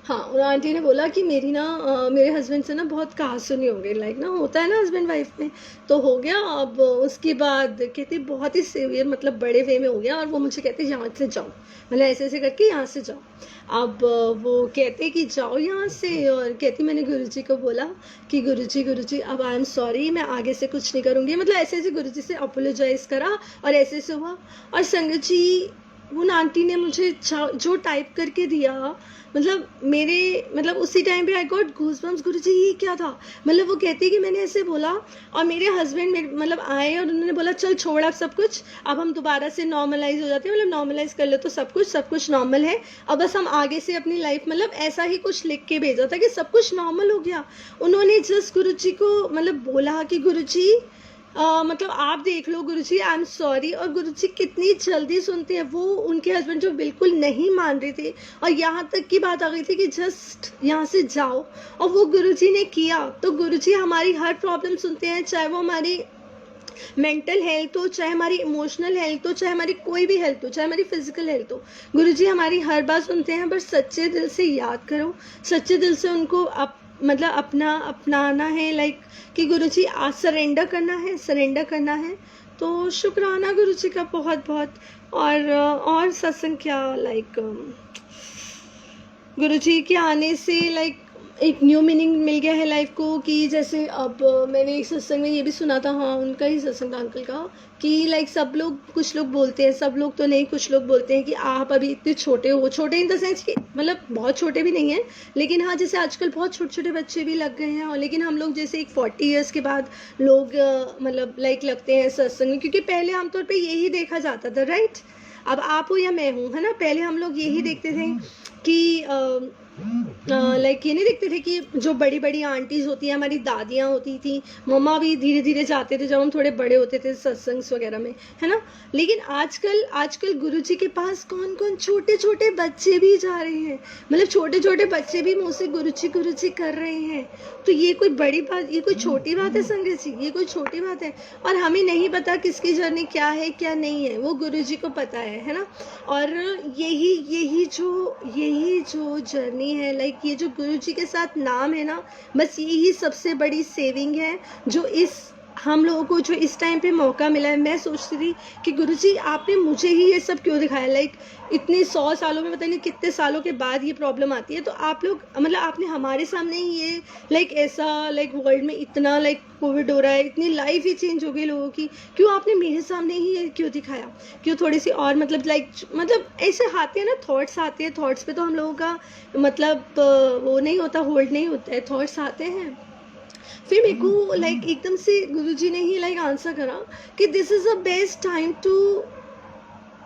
हाँ, और आंटी ने बोला कि मेरे हस्बैंड से ना बहुत कहा सुनी हो गई, लाइक ना होता है ना हस्बैंड वाइफ में, तो हो गया। अब उसके बाद कहते बहुत ही सीवियर, मतलब बड़े वे में हो गया, और वो मुझे कहते यहाँ से जाओ, मतलब ऐसे करके यहाँ से जाओ। अब वो कहते कि जाओ यहाँ से, और कहती मैंने गुरुजी को बोला कि गुरुजी अब आई एम सॉरी, मैं आगे से कुछ नहीं करूँगी, मतलब ऐसे गुरुजी से अपोलोजाइज करा, और ऐसे हुआ। और संगत जी उन आंटी ने मुझे जो टाइप करके दिया, मतलब उसी टाइम पे आई गॉट गूज़बम्स। गुरुजी ये क्या था, मतलब वो कहती कि मैंने ऐसे बोला, और मेरे हस्बैंड मतलब आए और उन्होंने बोला चल छोड़ अब सब कुछ, अब हम दोबारा से नॉर्मलाइज हो जाते हैं, मतलब नॉर्मलाइज कर लो तो सब कुछ नॉर्मल है, अब बस हम आगे से अपनी लाइफ, मतलब ऐसा ही कुछ लिख के भेजा था कि सब कुछ नॉर्मल हो गया। उन्होंने जस्ट गुरुजी को मतलब बोला कि गुरुजी मतलब आप देख लो गुरुजी, आई एम सॉरी। और गुरुजी कितनी जल्दी सुनते हैं। वो उनके हस्बैंड जो बिल्कुल नहीं मान रहे थे, और यहाँ तक की बात आ गई थी कि जस्ट यहाँ से जाओ, और वो गुरुजी ने किया। तो गुरुजी हमारी हर प्रॉब्लम सुनते हैं, चाहे वो हमारी मेंटल हेल्थ हो, चाहे हमारी इमोशनल हेल्थ हो, चाहे हमारी कोई भी हेल्थ हो, चाहे हमारी फिजिकल हेल्थ हो। गुरुजी हमारी हर बात सुनते हैं, बस सच्चे दिल से याद करो, सच्चे दिल से उनको अपनाना है, लाइक कि गुरुजी आज सरेंडर करना है। तो शुक्राना गुरुजी का बहुत बहुत। और सत्संग क्या, लाइक गुरुजी के आने से लाइक एक न्यू मीनिंग मिल गया है लाइफ को, कि जैसे अब मैंने एक सत्संग में ये भी सुना था, हाँ उनका ही सत्संग था अंकल का, कि लाइक सब लोग, कुछ लोग बोलते हैं, सब लोग तो नहीं, कुछ लोग बोलते हैं कि आप अभी इतने छोटे हो, छोटे इन द सेंस कि मतलब बहुत छोटे भी नहीं हैं, लेकिन हाँ जैसे आजकल बहुत छोटे छोटे बच्चे भी लग गए हैं, और लेकिन हम लोग जैसे एक 40 ईयर्स के बाद लोग मतलब लाइक लगते हैं सत्संग में, क्योंकि पहले आमतौर पर यही देखा जाता था, राइट। अब आप हो या मैं हूँ, है ना, पहले हम लोग यही देखते थे कि लाइक ये नहीं देखते थे कि जो बड़ी बड़ी आंटीज होती हैं, हमारी दादियाँ होती थी, मम्मा भी धीरे धीरे जाते थे जब हम थोड़े बड़े होते थे सत्संग्स वगैरह में, है ना। लेकिन आजकल गुरुजी के पास कौन कौन छोटे छोटे बच्चे भी जा रहे हैं, मतलब छोटे छोटे बच्चे भी मुँह से गुरुजी कर रहे हैं। तो ये कोई बड़ी बात, ये कोई छोटी बात है संगत जी, ये कोई छोटी बात है। और हमें नहीं पता किसकी जर्नी क्या है क्या नहीं है, वो गुरुजी को पता है ना। और यही जो जर्नी है, लाइक ये जो गुरुजी के साथ नाम है ना, बस यही सबसे बड़ी सेविंग है जो इस हम लोगों को जो इस टाइम पे मौका मिला है। मैं सोचती थी कि गुरुजी आपने मुझे ही ये सब क्यों दिखाया, लाइक इतने 100 सालों में, पता नहीं कितने सालों के बाद ये प्रॉब्लम आती है, तो आप लोग मतलब आपने हमारे सामने ही ये लाइक ऐसा लाइक वर्ल्ड में इतना लाइक कोविड हो रहा है, इतनी लाइफ ही चेंज हो गई लोगों की, क्यों आपने मेरे सामने ही ये क्यों दिखाया, क्यों थोड़ी सी और मतलब ऐसे आते हैं ना थॉट्स आते हैं, थॉट्स पे तो हम लोगों का मतलब वो नहीं होता, होल्ड नहीं होता है, थॉट्स आते हैं। फिर मेरे को लाइक एकदम से गुरुजी ने ही लाइक आंसर करा कि this is the best time to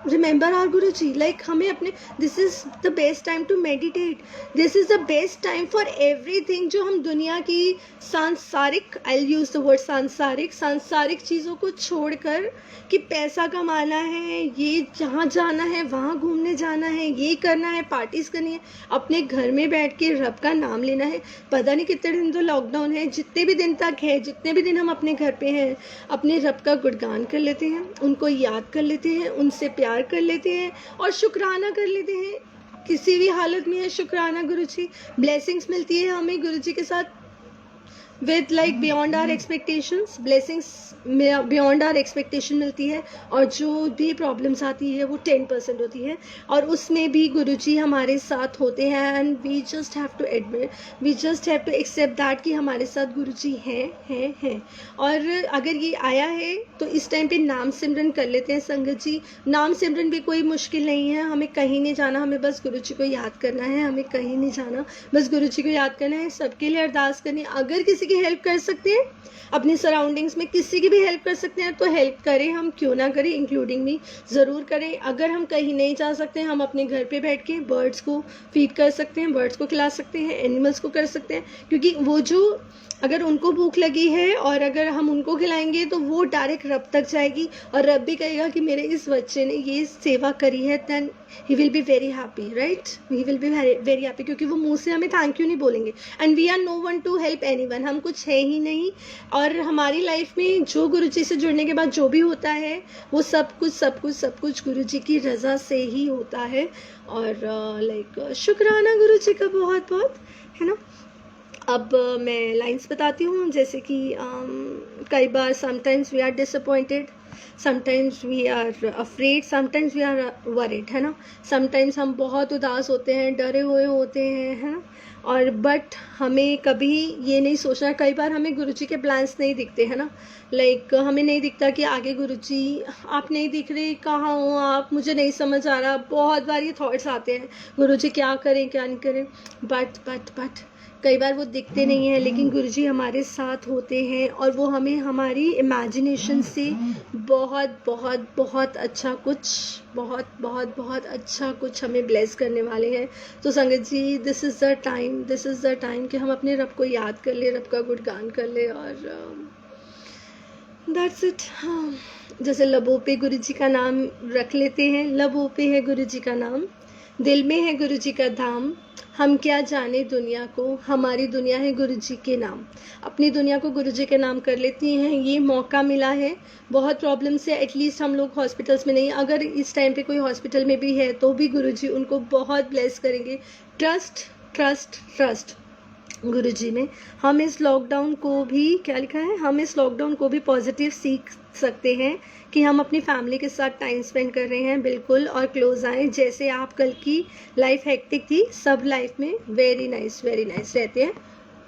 remember our Guruji, like हमें अपने, this is the best time to meditate, this is the best time for everything. जो हम दुनिया की सांसारिक, I will use the word सांसारिक चीज़ों को छोड़कर, कि पैसा कमाना है, ये जहाँ जाना है, वहाँ घूमने जाना है, ये करना है, पार्टीज करनी है, अपने घर में बैठ के रब का नाम लेना है। पता नहीं कितने दिन तो लॉकडाउन है, जितने भी दिन तक है, जितने भी दिन हम अपने घर पे हैं, अपने रब का गुणगान कर लेते हैं, उनको याद कर लेते हैं, उनसे प्यार कर लेते हैं और शुक्राना कर लेते हैं। किसी भी हालत में है शुक्राना, गुरुजी ब्लेसिंग्स मिलती है हमें गुरुजी के साथ with like beyond our expectations, blessings beyond our expectation मिलती है। और जो भी प्रॉब्लम्स आती है वो 10% होती है, और उसमें भी गुरुजी हमारे साथ होते हैं। And we just have to admit, we just have to accept that कि हमारे साथ गुरुजी हैं। और अगर ये आया है तो इस टाइम पे नाम सिमरन कर लेते हैं संगत जी। नाम सिमरन भी कोई मुश्किल नहीं है, हमें कहीं नहीं जाना, हमें बस गुरुजी को याद करना है, हमें कहीं नहीं जाना, बस गुरुजी को याद करना है, सबके लिए अरदास करनी है। अगर किसी हेल्प कर सकते हैं, अपनी सराउंडिंग्स में किसी की भी हेल्प कर सकते हैं तो हेल्प करें, हम क्यों ना करें, इंक्लूडिंग मी ज़रूर करें। अगर हम कहीं नहीं जा सकते, हम अपने घर पे बैठ के बर्ड्स को फीड कर सकते हैं, बर्ड्स को खिला सकते हैं, एनिमल्स को कर सकते हैं, क्योंकि वो जो अगर उनको भूख लगी है और अगर हम उनको खिलाएंगे तो वो डायरेक्ट रब तक जाएगी, और रब भी कहेगा कि मेरे इस बच्चे ने ये सेवा करी है, then he will be very happy, right, he will be very happy, क्योंकि वो मुंह से हमें थैंक यू नहीं बोलेंगे। And we are no one to help anyone, हम कुछ है ही नहीं। और हमारी लाइफ में जो गुरुजी से जुड़ने के बाद जो भी होता है वो सब कुछ गुरुजी की रज़ा से ही होता है। और लाइक शुक्राना गुरुजी का बहुत बहुत, है ना। अब मैं लाइंस बताती हूँ, जैसे कि कई बार sometimes we are disappointed, sometimes we are afraid, sometimes we are worried, है ना। समटाइम्स हम बहुत उदास होते हैं, डरे हुए होते हैं, है ना। और बट हमें कभी ये नहीं सोचना, कई बार हमें गुरुजी के प्लान्स नहीं दिखते, है ना। लाइक हमें नहीं दिखता कि आगे गुरुजी आप नहीं दिख रहे, कहाँ हो आप, मुझे नहीं समझ आ रहा। बहुत बार ये थॉट्स आते हैं गुरुजी क्या करें क्या नहीं करें, बट कई बार वो दिखते नहीं हैं, लेकिन गुरुजी हमारे साथ होते हैं और वो हमें हमारी इमेजिनेशन से बहुत अच्छा कुछ, बहुत अच्छा कुछ हमें ब्लेस करने वाले हैं। तो संगत जी, दिस इज़ द टाइम कि हम अपने रब को याद कर ले, रब का गुणगान कर ले, और दैट्स इट। हाँ, जैसे लबों पे गुरुजी का नाम रख लेते हैं, लबों पे है गुरुजी का नाम, दिल में है गुरुजी का धाम, हम क्या जाने दुनिया को, हमारी दुनिया है गुरुजी के नाम। अपनी दुनिया को गुरुजी के नाम कर लेती हैं, ये मौका मिला है। बहुत प्रॉब्लम से एटलीस्ट हम लोग हॉस्पिटल्स में नहीं, अगर इस टाइम पे कोई हॉस्पिटल में भी है तो भी गुरुजी उनको बहुत ब्लेस करेंगे। ट्रस्ट गुरुजी में हम इस लॉकडाउन को भी, क्या लिखा है, हम इस लॉकडाउन को भी पॉजिटिव सीख सकते हैं कि हम अपनी फैमिली के साथ टाइम स्पेंड कर रहे हैं, बिल्कुल, और क्लोज आएँ। जैसे आप कल की लाइफ हेक्टिक थी, सब लाइफ में वेरी नाइस रहते हैं,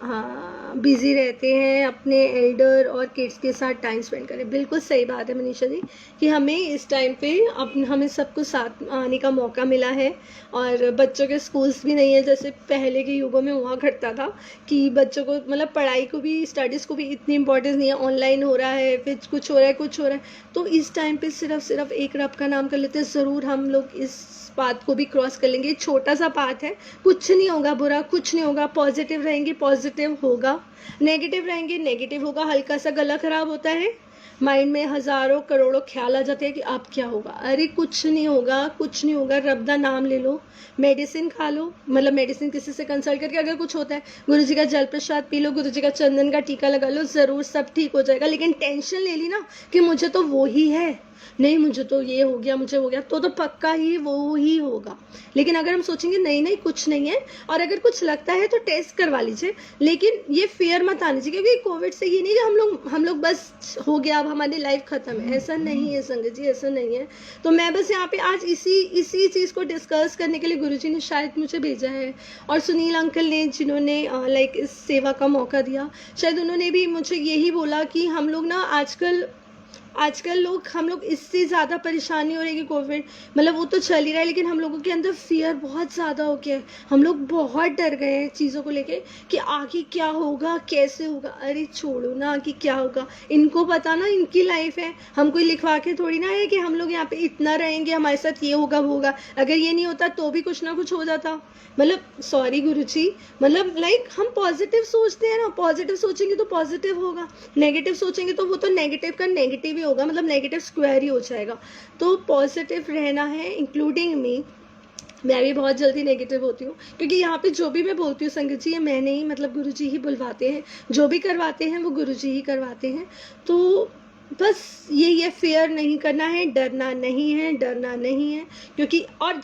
हाँ, बिजी रहते हैं, अपने एल्डर और किड्स के साथ टाइम स्पेंड करें। बिल्कुल सही बात है मनीषा जी कि हमें इस टाइम पे हमें सबको साथ आने का मौका मिला है, और बच्चों के स्कूल्स भी नहीं है जैसे पहले के युगों में हुआ करता था कि बच्चों को मतलब पढ़ाई को भी, स्टडीज़ को भी इतनी इंपॉर्टेंस नहीं है, ऑनलाइन हो रहा है, फिर कुछ हो रहा है। तो इस टाइम पे सिर्फ एक रब का नाम कर लेते हैं, ज़रूर हम लोग इस बात को भी क्रॉस कर लेंगे। छोटा सा पाथ है, कुछ नहीं होगा बुरा, कुछ नहीं होगा। पॉजिटिव रहेंगे, पॉजिटिव होगा, नेगेटिव रहेंगे, नेगेटिव होगा। हल्का सा गला खराब होता है, माइंड में हज़ारों करोड़ों ख्याल आ जाते हैं कि अब क्या होगा। अरे कुछ नहीं होगा, कुछ नहीं होगा, रब दा नाम ले लो, मेडिसिन खा लो, मतलब मेडिसिन किसी से कंसल्ट करके, अगर कुछ होता है गुरुजी का जल प्रसाद पी लो, गुरुजी का चंदन का टीका लगा लो, ज़रूर सब ठीक हो जाएगा। लेकिन टेंशन ले ली ना कि मुझे तो वो ही है, नहीं मुझे तो ये हो गया, मुझे हो गया, तो पक्का ही वो ही होगा। लेकिन अगर हम सोचेंगे नहीं नहीं कुछ नहीं है, और अगर कुछ लगता है तो टेस्ट करवा लीजिए, लेकिन ये फियर मत आनी चाहिए, क्योंकि कोविड से ये नहीं कि हम लोग बस हो गया, अब हमारी लाइफ खत्म है, ऐसा नहीं है संगत जी, ऐसा नहीं है। तो मैं बस यहाँ पे आज इसी चीज़ को डिस्कस करने के लिए गुरुजी ने शायद मुझे भेजा है, और सुनील अंकल ने जिन्होंने लाइक इस सेवा का मौका दिया, शायद उन्होंने भी मुझे यही बोला कि हम लोग ना आजकल हम लोग इससे ज़्यादा परेशानी हो रही है कि कोविड, मतलब वो तो चल ही रहा है, लेकिन हम लोगों के अंदर फियर बहुत ज़्यादा हो गया है। हम लोग बहुत डर गए हैं चीज़ों को लेके कि आगे क्या होगा, कैसे होगा। अरे छोड़ो ना आगे क्या होगा, इनको पता ना, इनकी लाइफ है, हम कोई लिखवा के थोड़ी ना है कि हम लोग यहाँ पे इतना रहेंगे, हमारे साथ ये होगा वो होगा। अगर ये नहीं होता तो भी कुछ ना कुछ हो जाता। मतलब सॉरी गुरुजी, मतलब लाइक हम पॉजिटिव सोचते हैं ना, पॉजिटिव सोचेंगे तो पॉजिटिव होगा, नेगेटिव सोचेंगे तो वो तो नेगेटिव का नेगेटिव ही होगा, मतलब नेगेटिव स्क्वायर ही हो जाएगा। तो पॉजिटिव रहना है, इंक्लूडिंग मी। मैं भी बहुत जल्दी नेगेटिव होती हूँ, क्योंकि यहाँ पे जो भी मैं बोलती हूँ संगत जी, ये मैं नहीं, मतलब गुरुजी ही बुलवाते हैं, जो भी करवाते हैं वो गुरुजी ही करवाते हैं। तो बस ये फेयर नहीं करना है, डरना नहीं है, क्योंकि और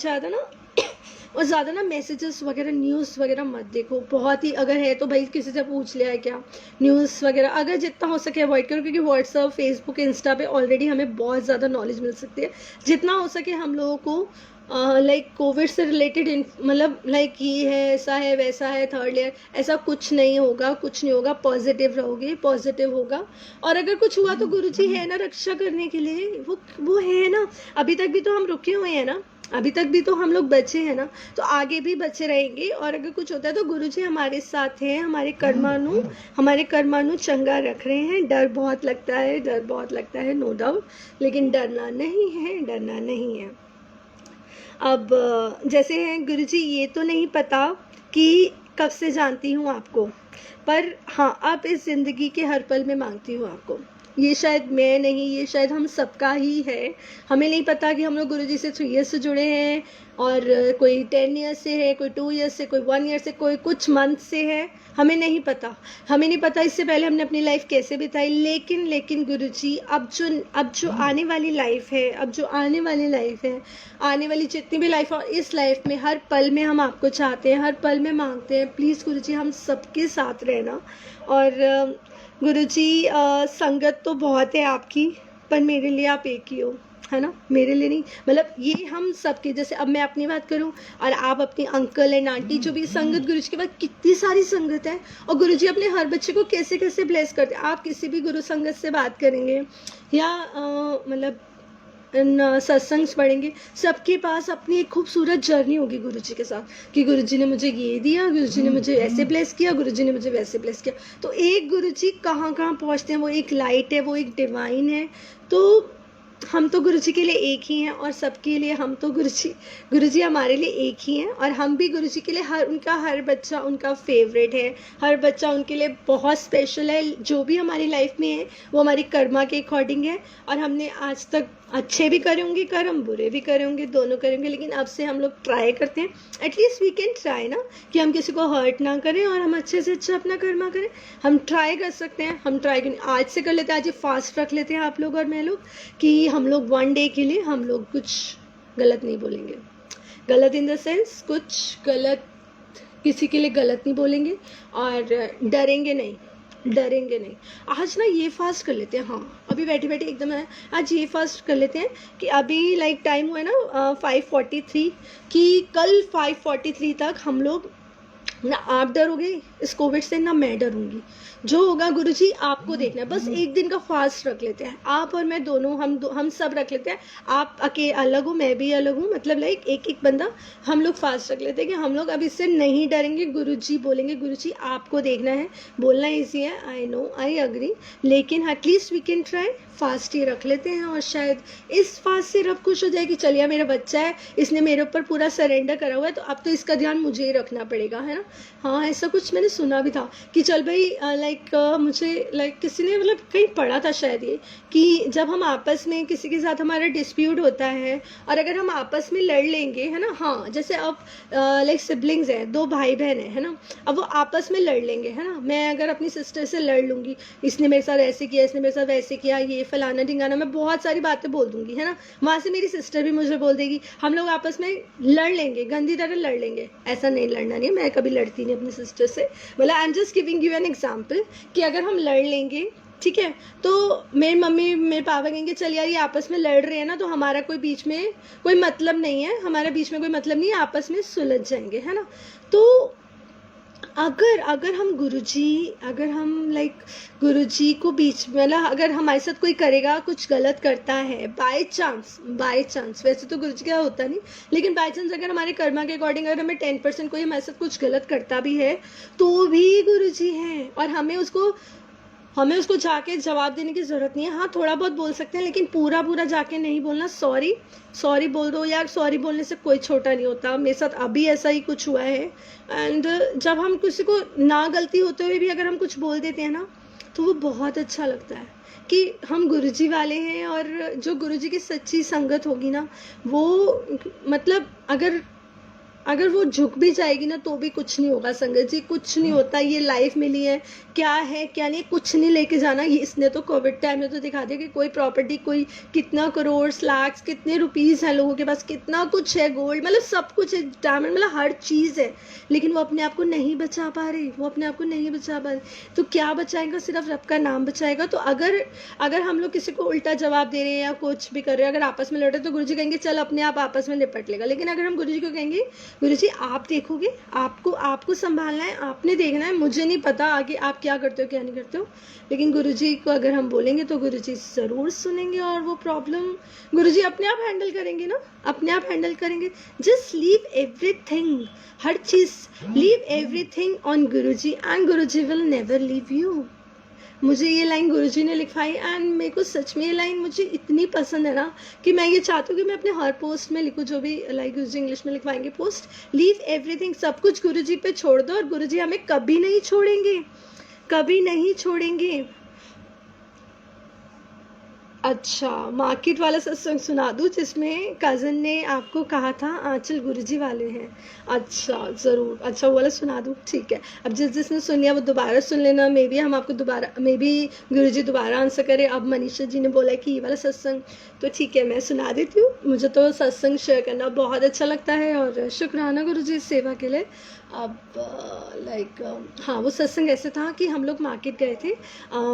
ज़्यादा ना मैसेजेस वगैरह, न्यूज़ वगैरह मत देखो। बहुत ही अगर है तो भाई किसी से पूछ लिया है क्या, न्यूज़ वगैरह अगर जितना हो सके अवॉइड करो, क्योंकि व्हाट्सअप, फेसबुक, इंस्टा पे ऑलरेडी हमें बहुत ज़्यादा नॉलेज मिल सकती है। जितना हो सके हम लोगों को लाइक कोविड से रिलेटेड मतलब लाइक ये है, ऐसा है, वैसा है, थर्ड लेयर, ऐसा कुछ नहीं होगा, पॉजिटिव रहोगे, पॉजिटिव होगा। और अगर कुछ हुआ तो गुरुजी है ना रक्षा करने के लिए, वो है ना। अभी तक भी तो हम रुके हुए हैं ना, अभी तक भी तो हम लोग बचे हैं ना, तो आगे भी बचे रहेंगे। और अगर कुछ होता है तो गुरुजी हमारे साथ हैं, हमारे कर्मानु चंगा रख रहे हैं। डर बहुत लगता है, नो डाउट, लेकिन डरना नहीं है। अब जैसे हैं गुरुजी, ये तो नहीं पता कि कब से जानती हूँ आपको, पर हाँ, अब इस ज़िंदगी के हर पल में मांगती हूँ आपको। ये शायद मैं नहीं, ये शायद हम सबका ही है। हमें नहीं पता कि हम लोग गुरुजी से 3 ईयर्स से जुड़े हैं, और कोई 10 ईयर्स से है, कोई 2 ईयर्स से, कोई 1 ईयर से, कोई कुछ मंथ से है। हमें नहीं पता इससे पहले हमने अपनी लाइफ कैसे बिताई। लेकिन गुरुजी, अब जो आने वाली लाइफ है, आने वाली जितनी भी लाइफ, और इस लाइफ में हर पल में हम आपको चाहते हैं, हर पल में मांगते हैं। प्लीज़ गुरुजी हम सबके साथ रहना। और गुरुजी संगत तो बहुत है आपकी, पर मेरे लिए आप एक ही हो, है ना। मेरे लिए नहीं, मतलब ये हम सबके, जैसे अब मैं अपनी बात करूं और आप अपने अंकल एंड आंटी, जो भी संगत गुरुजी के बाद कितनी सारी संगत है, और गुरुजी अपने हर बच्चे को कैसे कैसे ब्लेस करते हैं। आप किसी भी गुरु संगत से बात करेंगे या मतलब सत्संग पढ़ेंगे, सबके पास अपनी एक खूबसूरत जर्नी होगी गुरुजी के साथ, कि गुरुजी ने मुझे ये दिया, गुरुजी ने मुझे ऐसे ब्लेस किया, गुरुजी ने मुझे वैसे ब्लेस किया। तो एक गुरुजी कहाँ पहुँचते हैं, वो एक लाइट है, वो एक डिवाइन है। तो हम तो गुरुजी के लिए एक ही हैं, और सबके लिए हम तो गुरुजी हमारे लिए एक ही हैं। और हम भी गुरुजी के लिए हर बच्चा उनका फेवरेट है, हर बच्चा उनके लिए बहुत स्पेशल है। जो भी हमारी लाइफ में है वो हमारी कर्मा के अकॉर्डिंग है, और हमने आज तक अच्छे भी करे होंगे कर्म, बुरे भी करे होंगे, दोनों करेंगे। लेकिन अब से हम लोग ट्राई करते हैं, एटलीस्ट वी कैन ट्राई ना, कि हम किसी को हर्ट ना करें, और हम अच्छे से अच्छा अपना कर्मा करें। हम ट्राई कर सकते हैं, हम ट्राई करें, आज से कर लेते हैं, आज ये फास्ट रख लेते हैं आप लोग और मैं लोग, कि हम लोग 1 डे के लिए हम लोग कुछ गलत नहीं बोलेंगे। गलत इन द सेंस कुछ गलत किसी के लिए गलत नहीं बोलेंगे और डरेंगे नहीं, डरेंगे नहीं। आज ना ये फास्ट कर लेते हैं, हाँ अभी बैठे बैठे एकदम है, आज ये फास्ट कर लेते हैं कि अभी लाइक टाइम हुआ है ना 5:43, कि कल 5:43 तक हम लोग, ना आप डरोगे इस कोविड से ना मैं डरूंगी, जो होगा गुरुजी आपको देखना है। बस एक दिन का फास्ट रख लेते हैं, आप और मैं दोनों, हम सब रख लेते हैं। आप अकेले अलग हो, मैं भी अलग हूँ, मतलब लाइक एक एक बंदा, हम लोग फास्ट रख लेते हैं कि हम लोग अब इससे नहीं डरेंगे। गुरुजी बोलेंगे गुरुजी आपको देखना है, बोलना ईजी है, आई नो, आई अग्री, लेकिन at least we can try, fast ही रख लेते हैं। और शायद इस फास्ट से रब खुश हो जाए कि चलिए मेरा बच्चा है, इसने मेरे ऊपर पूरा सरेंडर करा हुआ है, तो अब तो इसका ध्यान मुझे ही रखना पड़ेगा, है ना। हाँ ऐसा कुछ मैंने सुना भी था कि चल भाई मुझे किसी ने मतलब कहीं पढ़ा था शायद ये, कि जब हम आपस में किसी के साथ हमारा डिस्प्यूट होता है और अगर हम आपस में लड़ लेंगे, है ना, हाँ जैसे अब सिबलिंग्स हैं, 2 भाई बहन है ना, अब वो आपस में लड़ लेंगे, है ना, मैं अगर अपनी सिस्टर से लड़ लूँगी, इसने मेरे साथ ऐसे किया, इसने मेरे साथ वैसे किया, ये फलाना ढिंगाना, मैं बहुत सारी बातें बोल दूंगी, है ना, वहाँ से मेरी सिस्टर भी मुझे बोल देगी, हम लोग आपस में लड़ लेंगे, गंदी तरह लड़ लेंगे। ऐसा नहीं, लड़ना नहीं है, मैं कभी लड़ती नहीं अपनी सिस्टर से, मतलब I am just giving you an example कि अगर हम लड़ लेंगे, ठीक है, तो मेरी मम्मी मेरे पापा कहेंगे चल यार ये आपस में लड़ रहे हैं ना, तो हमारा कोई बीच में कोई मतलब नहीं है, हमारे बीच में कोई मतलब नहीं है, आपस में सुलझ जाएंगे, है ना। तो अगर हम गुरुजी को बीच में, मतलब अगर हमारे साथ कोई करेगा, कुछ गलत करता है, बाय चांस, वैसे तो गुरुजी का होता नहीं, लेकिन बाय चांस अगर हमारे कर्मा के अकॉर्डिंग अगर हमें 10% कोई हमारे साथ कुछ गलत करता भी है, तो भी गुरुजी हैं और हमें उसको जाके जवाब देने की ज़रूरत नहीं है। हाँ थोड़ा बहुत बोल सकते हैं, लेकिन पूरा जाके नहीं बोलना, सॉरी बोल दो यार, सॉरी बोलने से कोई छोटा नहीं होता। मेरे साथ अभी ऐसा ही कुछ हुआ है, एंड जब हम किसी को ना गलती होते हुए भी अगर हम कुछ बोल देते हैं ना, तो वो बहुत अच्छा लगता है कि हम गुरुजी वाले हैं। और जो गुरुजी की सच्ची संगत होगी ना, वो मतलब अगर वो झुक भी जाएगी ना, तो भी कुछ नहीं होगा संगत जी, कुछ नहीं होता। ये लाइफ मिली है, क्या है क्या नहीं, कुछ नहीं लेके जाना। ये इसने तो कोविड टाइम में तो दिखा दिया कि कोई प्रॉपर्टी, कोई कितना करोड़ लाख कितने रुपीस हैं लोगों के पास, कितना कुछ है, गोल्ड मतलब सब कुछ है, डायमंड मतलब हर चीज़ है, लेकिन वो अपने आप को नहीं बचा पा रहे, तो क्या बचाएगा, सिर्फ रब का नाम बचाएगा। तो अगर हम लोग किसी को उल्टा जवाब दे रहे हैं या कुछ भी कर रहे हैं, अगर आपस में लड़ रहे, तो गुरुजी कहेंगे चल अपने आप आपस में निपट लेगा। लेकिन अगर हम गुरुजी को कहेंगे गुरुजी आप देखोगे, आपको संभालना है, आपने देखना है, मुझे नहीं पता आगे आप क्या करते हो क्या नहीं करते हो, लेकिन गुरुजी को अगर हम बोलेंगे तो गुरुजी ज़रूर सुनेंगे और वो प्रॉब्लम गुरुजी अपने आप हैंडल करेंगे ना, अपने आप हैंडल करेंगे। Just leave everything, her cheese leave everything on Guruji and Guruji will never leave you. मुझे ये लाइन गुरुजी ने लिखवाई एंड मेरे को सच में ये लाइन मुझे इतनी पसंद है ना, कि मैं ये चाहती हूँ कि मैं अपने हर पोस्ट में लिखूँ, जो भी लाइक गुरुजी इंग्लिश में लिखवाएंगे पोस्ट, लीव एवरीथिंग, सब कुछ गुरुजी पे छोड़ दो और गुरुजी हमें कभी नहीं छोड़ेंगे। अच्छा, मार्केट वाला सत्संग सुना दूँ जिसमें कज़न ने आपको कहा था आंचल गुरुजी वाले हैं? अच्छा ज़रूर, अच्छा वो वाला सुना दूँ, ठीक है। अब जिसने सुन लिया वो दोबारा सुन लेना, मे बी गुरुजी दोबारा आंसर करे। अब मनीषा जी ने बोला कि ये वाला सत्संग, तो ठीक है मैं सुना देती हूँ। मुझे तो सत्संग शेयर करना बहुत अच्छा लगता है और शुक्राना गुरुजी इस सेवा के लिए। अब हाँ, वो सत्संग ऐसे था कि हम लोग मार्केट गए थे,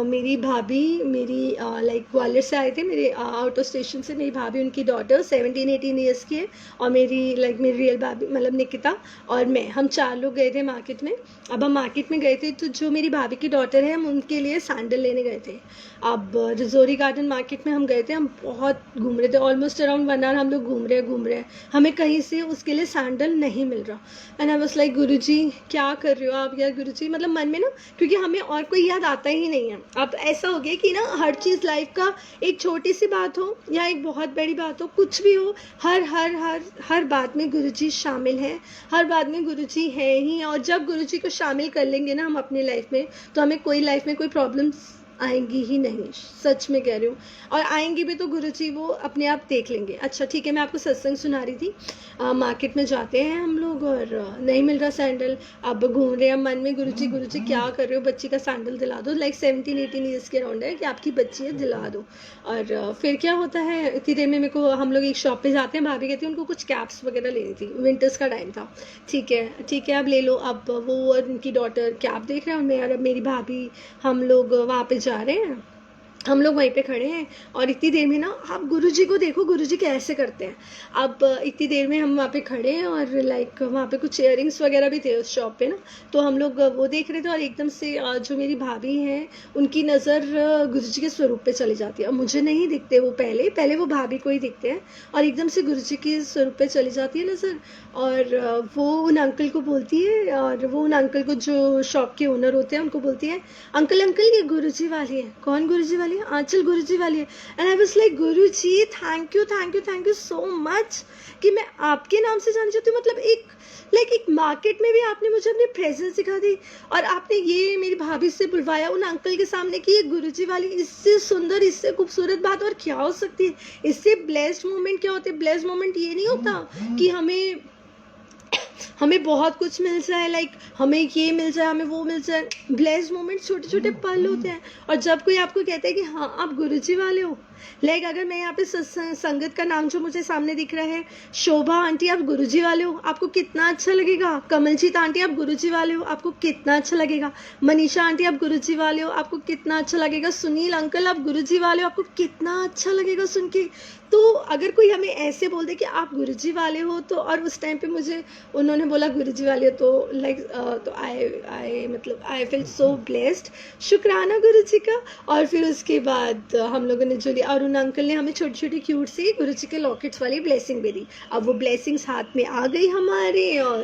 मेरी भाभी ग्वालियर से आए थे, मेरे आउट ऑफ स्टेशन से। मेरी भाभी, उनकी डॉटर 17-18 ईयर्स की है, और मेरी रियल भाभी मतलब निकिता और मैं, हम 4 लोग गए थे मार्केट में। अब हम मार्केट में गए थे तो जो मेरी भाभी की डॉटर है, हम उनके लिए सैंडल लेने गए थे। अब रिजोरी गार्डन मार्केट में हम गए थे, हम बहुत घूम रहे थे, ऑलमोस्ट अराउंड 1 आवर हम लोग घूम रहे हैं, हमें कहीं से उसके लिए सैंडल नहीं मिल रहा। एंड आई वाज लाइक गुरुजी क्या कर रहे हो आप यार गुरुजी, मतलब मन में ना, क्योंकि हमें और कोई याद आता ही नहीं है। अब ऐसा हो गया कि ना हर चीज़ लाइफ का, एक छोटी सी बात हो या एक बहुत बड़ी बात हो, कुछ भी हो, हर बात में गुरुजी शामिल हैं, हर बात में गुरुजी हैं ही। और जब गुरुजी को शामिल कर लेंगे ना हम अपनी लाइफ में, तो हमें कोई लाइफ में कोई प्रॉब्लम आएंगी ही नहीं, सच में कह रही हूँ। और आएंगी भी तो गुरुजी वो अपने आप देख लेंगे। अच्छा ठीक है, मैं आपको सत्संग सुना रही थी। मार्केट में जाते हैं हम लोग और नहीं मिल रहा सैंडल। अब घूम रहे हैं मन में, गुरुजी गुरुजी क्या कर रहे हो, बच्ची का सैंडल दिला दो। लाइक 17-18 ईयर्स के अराउंड है कि आपकी बच्ची है, दिला दो। और फिर क्या होता है, इतनी देर में मेरे को, हम लोग एक शॉप पे जाते हैं, भाभी कहती है उनको कुछ कैप्स वगैरह लेनी थी, विंटर्स का टाइम था। ठीक है अब ले लो। अब वो और उनकी डॉटर कैप देख रहे हैं, और मेरी भाभी, हम लोग वहाँ पे जा रहे हैं, हम लोग वहीं पे खड़े हैं। और इतनी देर में ना, आप गुरुजी को देखो, गुरुजी कैसे करते हैं। अब इतनी देर में हम वहाँ पे खड़े हैं और लाइक वहाँ पे कुछ इयरिंग्स वगैरह भी थे उस शॉप पे ना, तो हम लोग वो देख रहे थे। और एकदम से जो मेरी भाभी हैं उनकी नज़र गुरुजी के स्वरूप पे चली जाती है। अब मुझे नहीं दिखते वो, पहले वो भाभी को ही दिखते हैं, और एकदम से गुरुजी के स्वरूप पे चली जाती है नज़र। और वो उन अंकल को बोलती है, और वो उन अंकल को, जो शॉप के ओनर होते हैं, उनको बोलती है, अंकल अंकल ये गुरुजी वाली है। कौन गुरुजी वाली? आंचल गुरुजी वाली है। And I was like, Guruji thank you so much कि मैं आपके नाम से जान जाती हूँ। मतलब एक मार्केट में भी आपने मुझे अपनी प्रेजेंस दिखा दी, और आपने ये मेरी भाभी से बुलवाया उन अंकल के सामने कि ये गुरुजी वाली। इससे सुंदर, इससे खूबसूरत बात और क्या हो सकती है? इससे ब्लेस्ड मोमेंट क्या होते हैं? ब्लेस्ड मोमेंट ये नहीं होता कि हमें बहुत कुछ मिल जाए, लाइक हमें ये मिल जाए, हमें वो मिल जाए। ब्लेस्ड मोमेंट छोटे छोटे पल होते हैं। और जब कोई आपको कहता है कि हाँ आप गुरुजी वाले हो, लाइक अगर मैं यहाँ पे संगत का नाम जो मुझे सामने दिख रहा है, शोभा आंटी आप गुरुजी वाले हो, आपको कितना अच्छा लगेगा। कमलजीत आंटी आप गुरुजी वाले हो, आपको कितना अच्छा लगेगा। मनीषा आंटी आप गुरुजी वाले हो, आपको कितना अच्छा लगेगा। सुनील अंकल आप गुरुजी वाले हो, आपको कितना अच्छा लगेगा सुन के। तो अगर कोई हमें ऐसे बोल दे कि आप गुरुजी वाले हो, तो और उस टाइम पे मुझे उन्होंने बोला गुरुजी वाले हो, तो लाइक तो आई फील सो ब्लेस्ड। शुक्राना गुरुजी का। और फिर उसके बाद हम लोगों ने जो लिया, और उन अंकल ने हमें छोटी छोटी क्यूट सी गुरुजी के लॉकेट्स वाली ब्लेसिंग भी दी। अब वो ब्लेसिंग्स हाथ में आ गई हमारे, और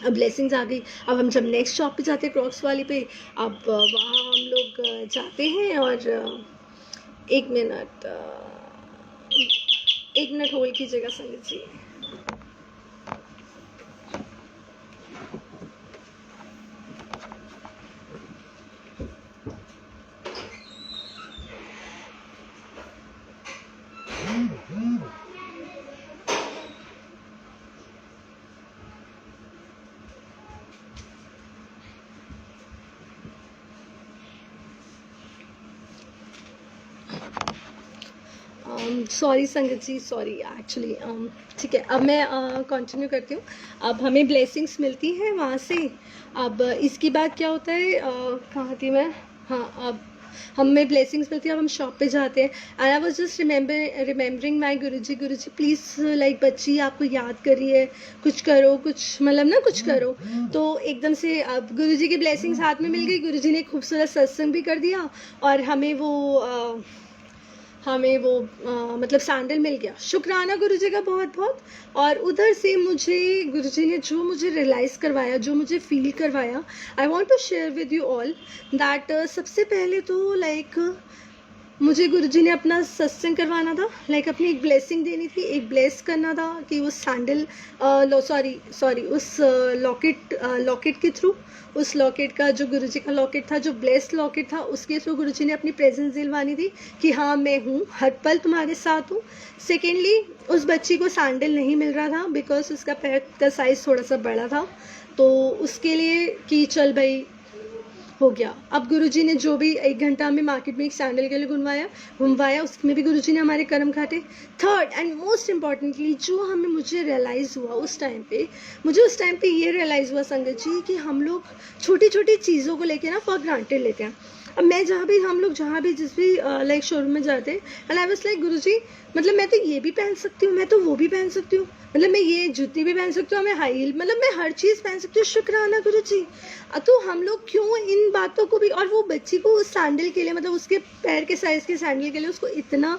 अब ब्लेसिंग्स आ गई। अब हम जब नेक्स्ट शॉप पे जाते हैं, क्रॉक्स वाली पे, अब वहाँ हम लोग जाते हैं। और एक मिनट होल्ड कीजिएगा संगीत जी। सॉरी संगत जी, सॉरी एक्चुअली। ठीक है, अब मैं कंटिन्यू करती हूँ। अब हमें ब्लेसिंग्स मिलती हैं वहाँ से। अब इसके बाद क्या होता है, कहाँ थी मैं? हाँ, अब हमें ब्लेसिंग्स मिलती है। अब हम शॉप पे जाते हैं। And I was just remembering my Guruji please, like बच्ची आपको याद कर रही है, कुछ करो, कुछ मतलब ना कुछ करो। तो एकदम से अब गुरुजी की ब्लेसिंग्स हाथ में मिल गई। गुरुजी ने खूबसूरत सत्संग भी कर दिया, और हमें वो मतलब सैंडल मिल गया। शुक्राना गुरुजी का बहुत बहुत। और उधर से मुझे गुरुजी ने जो मुझे रियलाइज़ करवाया, जो मुझे फील करवाया, I want to share with you all that. सबसे पहले तो लाइक मुझे गुरुजी ने अपना सत्संग करवाना था, लाइक अपनी एक ब्लेसिंग देनी थी, एक ब्लेस करना था कि उस सैंडल उस लॉकेट के थ्रू, उस लॉकेट का, जो गुरुजी का लॉकेट था, जो ब्लेस्ड लॉकेट था, उसके थ्रू गुरुजी ने अपनी प्रेजेंस दिलवानी थी कि हाँ मैं हूँ, हर पल तुम्हारे साथ हूँ। सेकेंडली, उस बच्ची को सैंडल नहीं मिल रहा था बिकॉज उसका पैर का साइज़ थोड़ा सा बड़ा था, तो उसके लिए कि चल भाई हो गया। अब गुरुजी ने जो भी 1 घंटा हमें मार्केट में एक सैंडल के लिए घुमवाया, उसमें भी गुरुजी ने हमारे कर्म काटे। थर्ड एंड मोस्ट इम्पॉर्टेंटली, जो मुझे रियलाइज़ हुआ उस टाइम पे ये रियलाइज़ हुआ संगत जी कि हम लोग छोटी छोटी चीज़ों को लेके ना फॉर ग्रांटेड लेते हैं। अब हम लोग जहाँ भी जिस भी लाइक शोरूम में जाते हैं, एंड आई वाज लाइक गुरुजी, मतलब मैं तो ये भी पहन सकती हूँ, मैं तो वो भी पहन सकती हूँ, मतलब मैं ये जूती भी पहन सकती हूँ, मैं हाई हील, मतलब मैं हर चीज़ पहन सकती हूँ। शुक्राना गुरुजी। तो हम लोग क्यों इन बातों को भी, और वो बच्ची को उस सैंडल के लिए, मतलब उसके पैर के साइज़ के सैंडल के लिए उसको इतना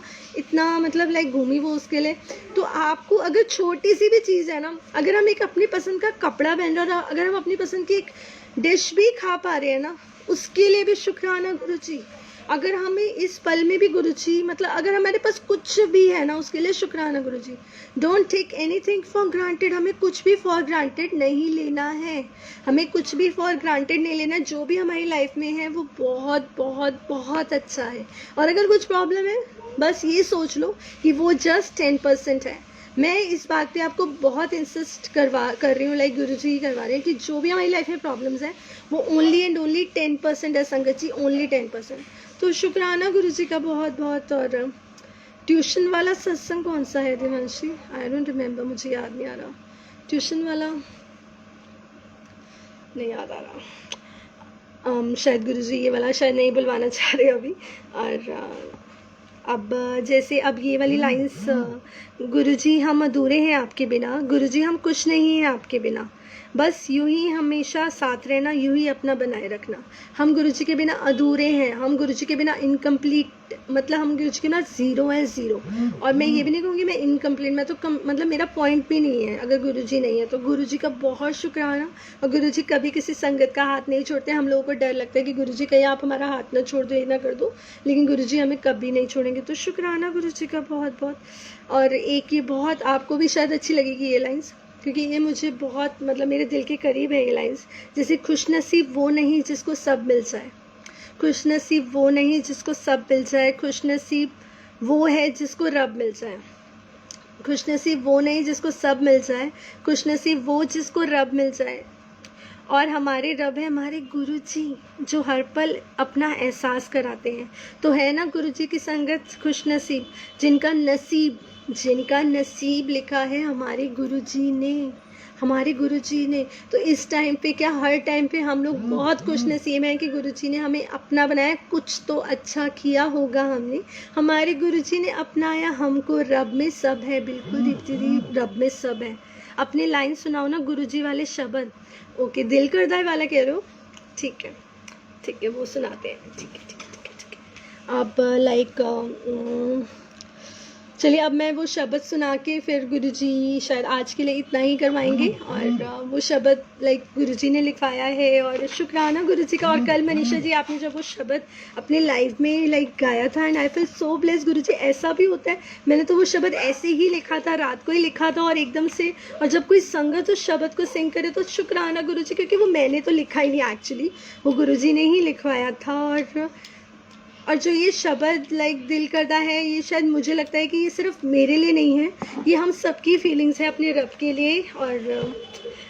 मतलब लाइक घूमी वो उसके लिए। तो आपको अगर छोटी सी भी चीज़ है ना, अगर हम एक अपनी पसंद का कपड़ा पहन रहे हैं, अगर हम अपनी पसंद की एक डिश भी खा पा रहे हैं ना, उसके लिए भी शुक्राना गुरुजी। अगर हमें इस पल में भी गुरुजी मतलब अगर हमारे पास कुछ भी है ना उसके लिए शुक्राना Guruji. Don't take anything for granted, हमें कुछ भी फॉर ग्रांटेड नहीं लेना है, हमें कुछ भी फॉर ग्रांटेड नहीं लेना। जो भी हमारी लाइफ में है वो बहुत बहुत बहुत अच्छा है। और अगर कुछ प्रॉब्लम है बस ये सोच लो कि वो जस्ट 10% है। मैं इस बात पे आपको बहुत इंसिस्ट कर रही हूँ, लाइक गुरुजी ही करवा रहे हैं कि जो भी हमारी लाइफ में प्रॉब्लम्स हैं वो ओनली एंड ओनली 10% है संगत जी, ओनली 10%। तो शुक्राना गुरुजी का बहुत बहुत। और ट्यूशन वाला सत्संग कौन सा है दिवांशी? आई डोंट रिमेम्बर, मुझे याद नहीं आ रहा। ट्यूशन वाला नहीं याद आ रहा। शायद गुरुजी ये वाला शायद नहीं बुलवाना चाह रहे अभी। और अब जैसे अब ये वाली लाइंस, गुरुजी हम अधूरे हैं आपके बिना, गुरुजी हम कुछ नहीं हैं आपके बिना, बस यूं ही हमेशा साथ रहना, यूं ही अपना बनाए रखना। हम गुरुजी के बिना अधूरे हैं, हम गुरुजी के बिना इनकम्प्लीट, मतलब हम गुरुजी के बिना ज़ीरो है, ज़ीरो। और मैं ये भी नहीं कहूँगी मैं इनकम्प्लीट, मैं तो मतलब मेरा पॉइंट भी नहीं है अगर गुरुजी नहीं है तो। गुरुजी का बहुत शुक्राना। और गुरुजी कभी किसी संगत का हाथ नहीं छोड़ते। हम लोगों को डर लगता है कि गुरुजी कहीं आप हमारा हाथ ना छोड़ दो, ये ना कर दो, लेकिन गुरुजी हमें कभी नहीं छोड़ेंगे। तो शुक्राना गुरुजी का बहुत बहुत। और एक ये बहुत आपको भी शायद अच्छी लगेगी ये लाइन्स, क्योंकि ये मुझे बहुत मतलब मेरे दिल के करीब है ये लाइन्स। जैसे खुशनसीब वो नहीं जिसको सब मिल जाए, खुशनसीब वो नहीं जिसको सब मिल जाए, खुशनसीब वो है जिसको रब मिल जाए। खुशनसीब वो नहीं जिसको सब मिल जाए, खुशनसीब वो जिसको रब मिल जाए। और हमारे रब है हमारे गुरुजी, जो हर पल अपना एहसास कराते हैं। तो है ना गुरुजी की संगत खुशनसीब, जिनका नसीब लिखा है हमारे गुरुजी ने, हमारे गुरुजी ने। तो इस टाइम पे क्या, हर टाइम पे हम लोग बहुत खुश नसीब हैं कि गुरुजी ने हमें अपना बनाया। कुछ तो अच्छा किया होगा हमने, हमारे गुरुजी ने अपनाया हमको। रब में सब है, बिल्कुल दीप्ति, रब में सब है। अपने लाइन सुनाओ ना गुरुजी वाले शब्द। ओके, दिल करदा है वाला कह रहे हो, ठीक है ठीक है, वो सुनाते हैं। ठीक है ठीक है ठीक है ठीक है। आप लाइक चलिए अब मैं वो शब्द सुना के फिर गुरुजी शायद आज के लिए इतना ही करवाएंगे। और वो शब्द लाइक गुरुजी ने लिखवाया है और शुक्राना गुरुजी का। और कल मनीषा जी आपने जब वो शब्द अपने लाइव में लाइक गाया था and I feel so blessed. Guruji ऐसा भी होता है, मैंने तो वो शब्द ऐसे ही लिखा था, रात को ही लिखा था और एकदम से, और जब कोई संगत उस शब्द को सिंग करे तो शुक्राना गुरुजी, क्योंकि वो मैंने तो लिखा ही नहीं एक्चुअली, वो गुरुजी ने ही लिखवाया था। और जो ये शब्द लाइक दिल करदा है, ये शायद मुझे लगता है कि ये सिर्फ मेरे लिए नहीं है, ये हम सबकी फीलिंग्स है अपने रब के लिए। और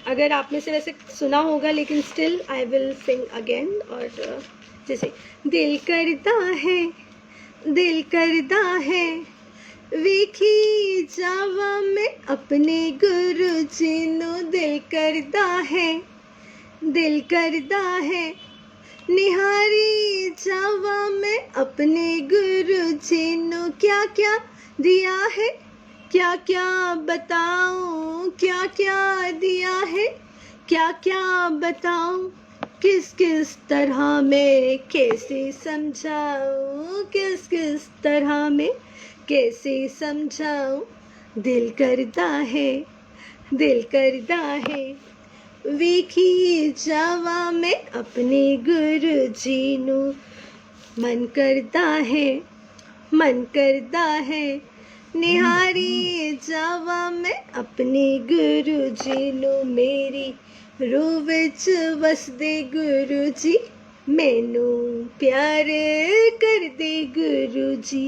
अगर आप में से वैसे सुना होगा लेकिन still I will sing again. और जैसे दिल करदा है वेखी जावा मैं अपने गुरु जी नू, दिल करदा है निहारी जावा मैं अपने गुरु जी नू। क्या क्या दिया है, क्या क्या बताऊं, क्या क्या दिया है, क्या क्या बताऊं, किस किस तरह मैं कैसे समझाऊं, किस किस तरह मैं कैसे समझाऊं। दिल करदा है वेखी जावा मैं अपने गुरु जी नू। मन करदा है निहारी जावा मैं अपने गुरु जी नू। मेरी रूह विच वसदे गुरु जी, मैनू प्यार कर दे गुरु जी।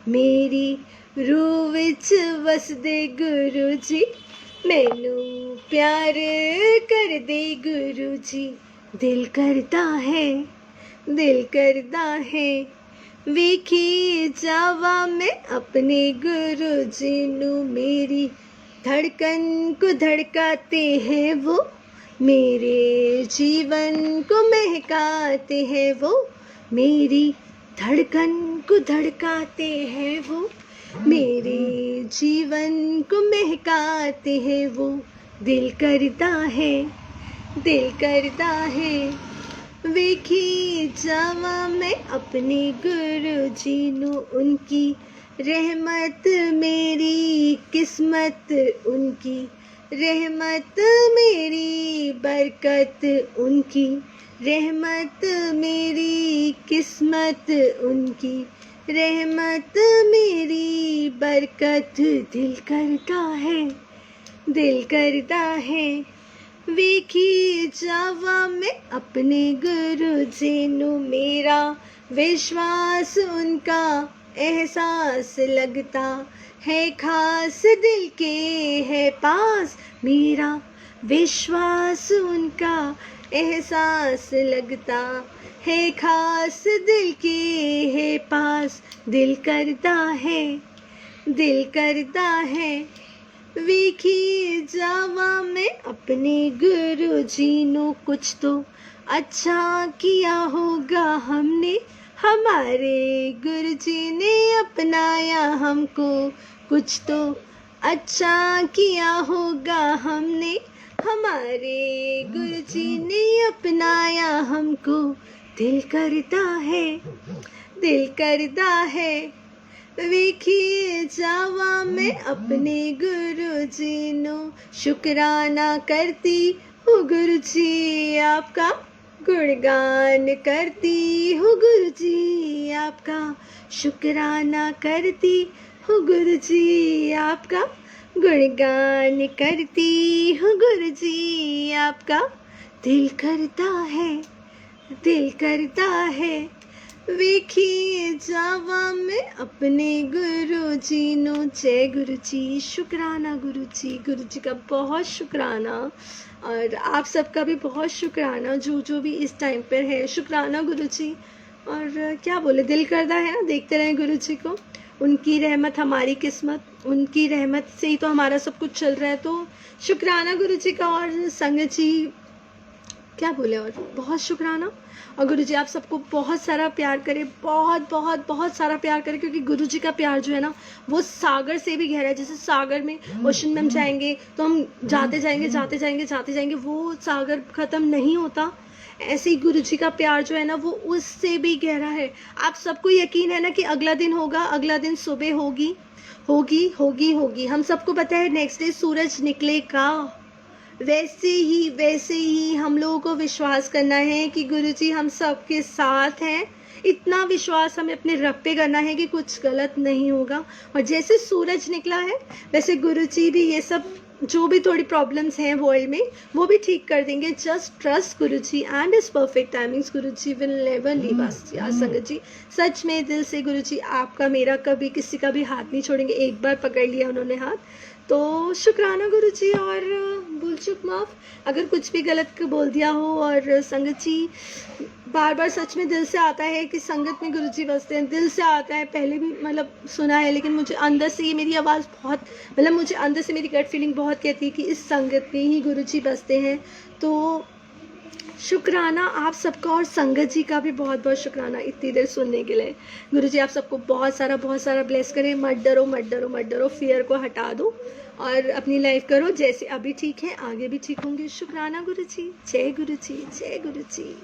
मेरी रूह विच वसदे गुरु जी, मैनू प्यार कर दे गुरु जी। दिल करदा है वेखी जावा मैं अपने गुरु जी नू। मेरी धड़कन को धड़काते हैं वो, मेरे जीवन को महकाते हैं वो। मेरी धड़कन को धड़काते हैं वो, मेरे जीवन को महकाते हैं वो। दिल करदा है वेखी जावा मैं अपने गुरु जी नू। उनकी रहमत मेरी किस्मत, उनकी रहमत मेरी बरकत, उनकी रहमत मेरी किस्मत उनकी, रहमत मेरी बरकत, दिल करता है, दिल करता है वेखी जावा मैं अपने गुरु जी नू, मेरा विश्वास उनका एहसास लगता है खास, दिल के है पास, मेरा विश्वास उनका एहसास लगता है खास, दिल के है पास, दिल करता है, दिल करता है वेखी जावा मैं अपने गुरु जी नो, कुछ तो अच्छा किया होगा हमने, हमारे गुरु जी ने अपनाया हमको, कुछ तो अच्छा किया होगा हमने, हमारे गुरु जी ने अपनाया हमको, दिल करता है, दिल करता है वेखी जावा मैं अपने गुरु जी नो, शुक्राना करती हूँ गुरु जी आपका, गुणगान करती हूँ गुरु जी आपका, शुक्राना करती हूँ गुरु जी आपका, गुणगान करती हूँ गुरु जी आपका, दिल करता है, दिल करता है वेखी जावा मैं अपने गुरु जी नो। जय गुरु जी, शुक्राना गुरु जी का बहुत शुक्राना, और आप सबका भी बहुत शुक्राना जो भी इस टाइम पर है, शुक्राना गुरु जी। और क्या बोले, दिल करता है ना देखते रहें गुरु जी को, उनकी रहमत हमारी किस्मत, उनकी रहमत से ही तो हमारा सब कुछ चल रहा है, तो शुक्राना गुरु जी का। और संगत जी क्या बोले, और बहुत शुक्राना। और गुरु जी आप सबको बहुत सारा प्यार करें, बहुत बहुत बहुत सारा प्यार करें, क्योंकि गुरु जी का प्यार जो है ना वो सागर से भी गहरा है। जैसे सागर में ओशन में हम जाएंगे तो हम जाते जाएंगे जाते जाएंगे जाते जाएंगे, वो सागर ख़त्म नहीं होता, ऐसे ही गुरु जी का प्यार जो है ना वो उससे भी गहरा है। आप सबको यकीन है ना कि अगला दिन होगा, अगला दिन सुबह होगी होगी होगी होगी, हम सबको पता है नेक्स्ट डे सूरज निकलेगा। वैसे ही हम लोगों को विश्वास करना है कि गुरुजी हम सबके साथ हैं। इतना विश्वास हमें अपने रब पे करना है कि कुछ गलत नहीं होगा। और जैसे सूरज निकला है वैसे गुरुजी भी ये सब जो भी थोड़ी प्रॉब्लम्स हैं वर्ल्ड में वो भी ठीक कर देंगे। Just trust Guruji and is perfect timings. Guruji will never leave us. यार संगत जी सच में दिल से गुरुजी आपका मेरा कभी किसी का भी हाथ नहीं छोड़ेंगे। एक बार पकड़ लिया उन्होंने हाथ, तो शुक्राना गुरुजी। और भूल चूक माफ़ अगर कुछ भी गलत बोल दिया हो। और संगत जी बार बार सच में दिल से आता है कि संगत में गुरुजी बसते हैं, दिल से आता है। पहले भी मतलब सुना है, लेकिन मुझे अंदर से ये मेरी आवाज़ बहुत मतलब मुझे अंदर से मेरी गट फीलिंग बहुत कहती है कि इस संगत में ही गुरुजी बसते हैं। तो शुक्राना आप सबका, और संगत जी का भी बहुत बहुत शुक्राना इतनी देर सुनने के लिए। गुरुजी आप सबको बहुत सारा ब्लेस करें। मत डरो मत डरो मत डरो, फियर को हटा दो और अपनी लाइफ करो जैसे अभी ठीक है आगे भी ठीक होंगे। शुक्राना गुरुजी। जय गुरुजी, जय गुरुजी।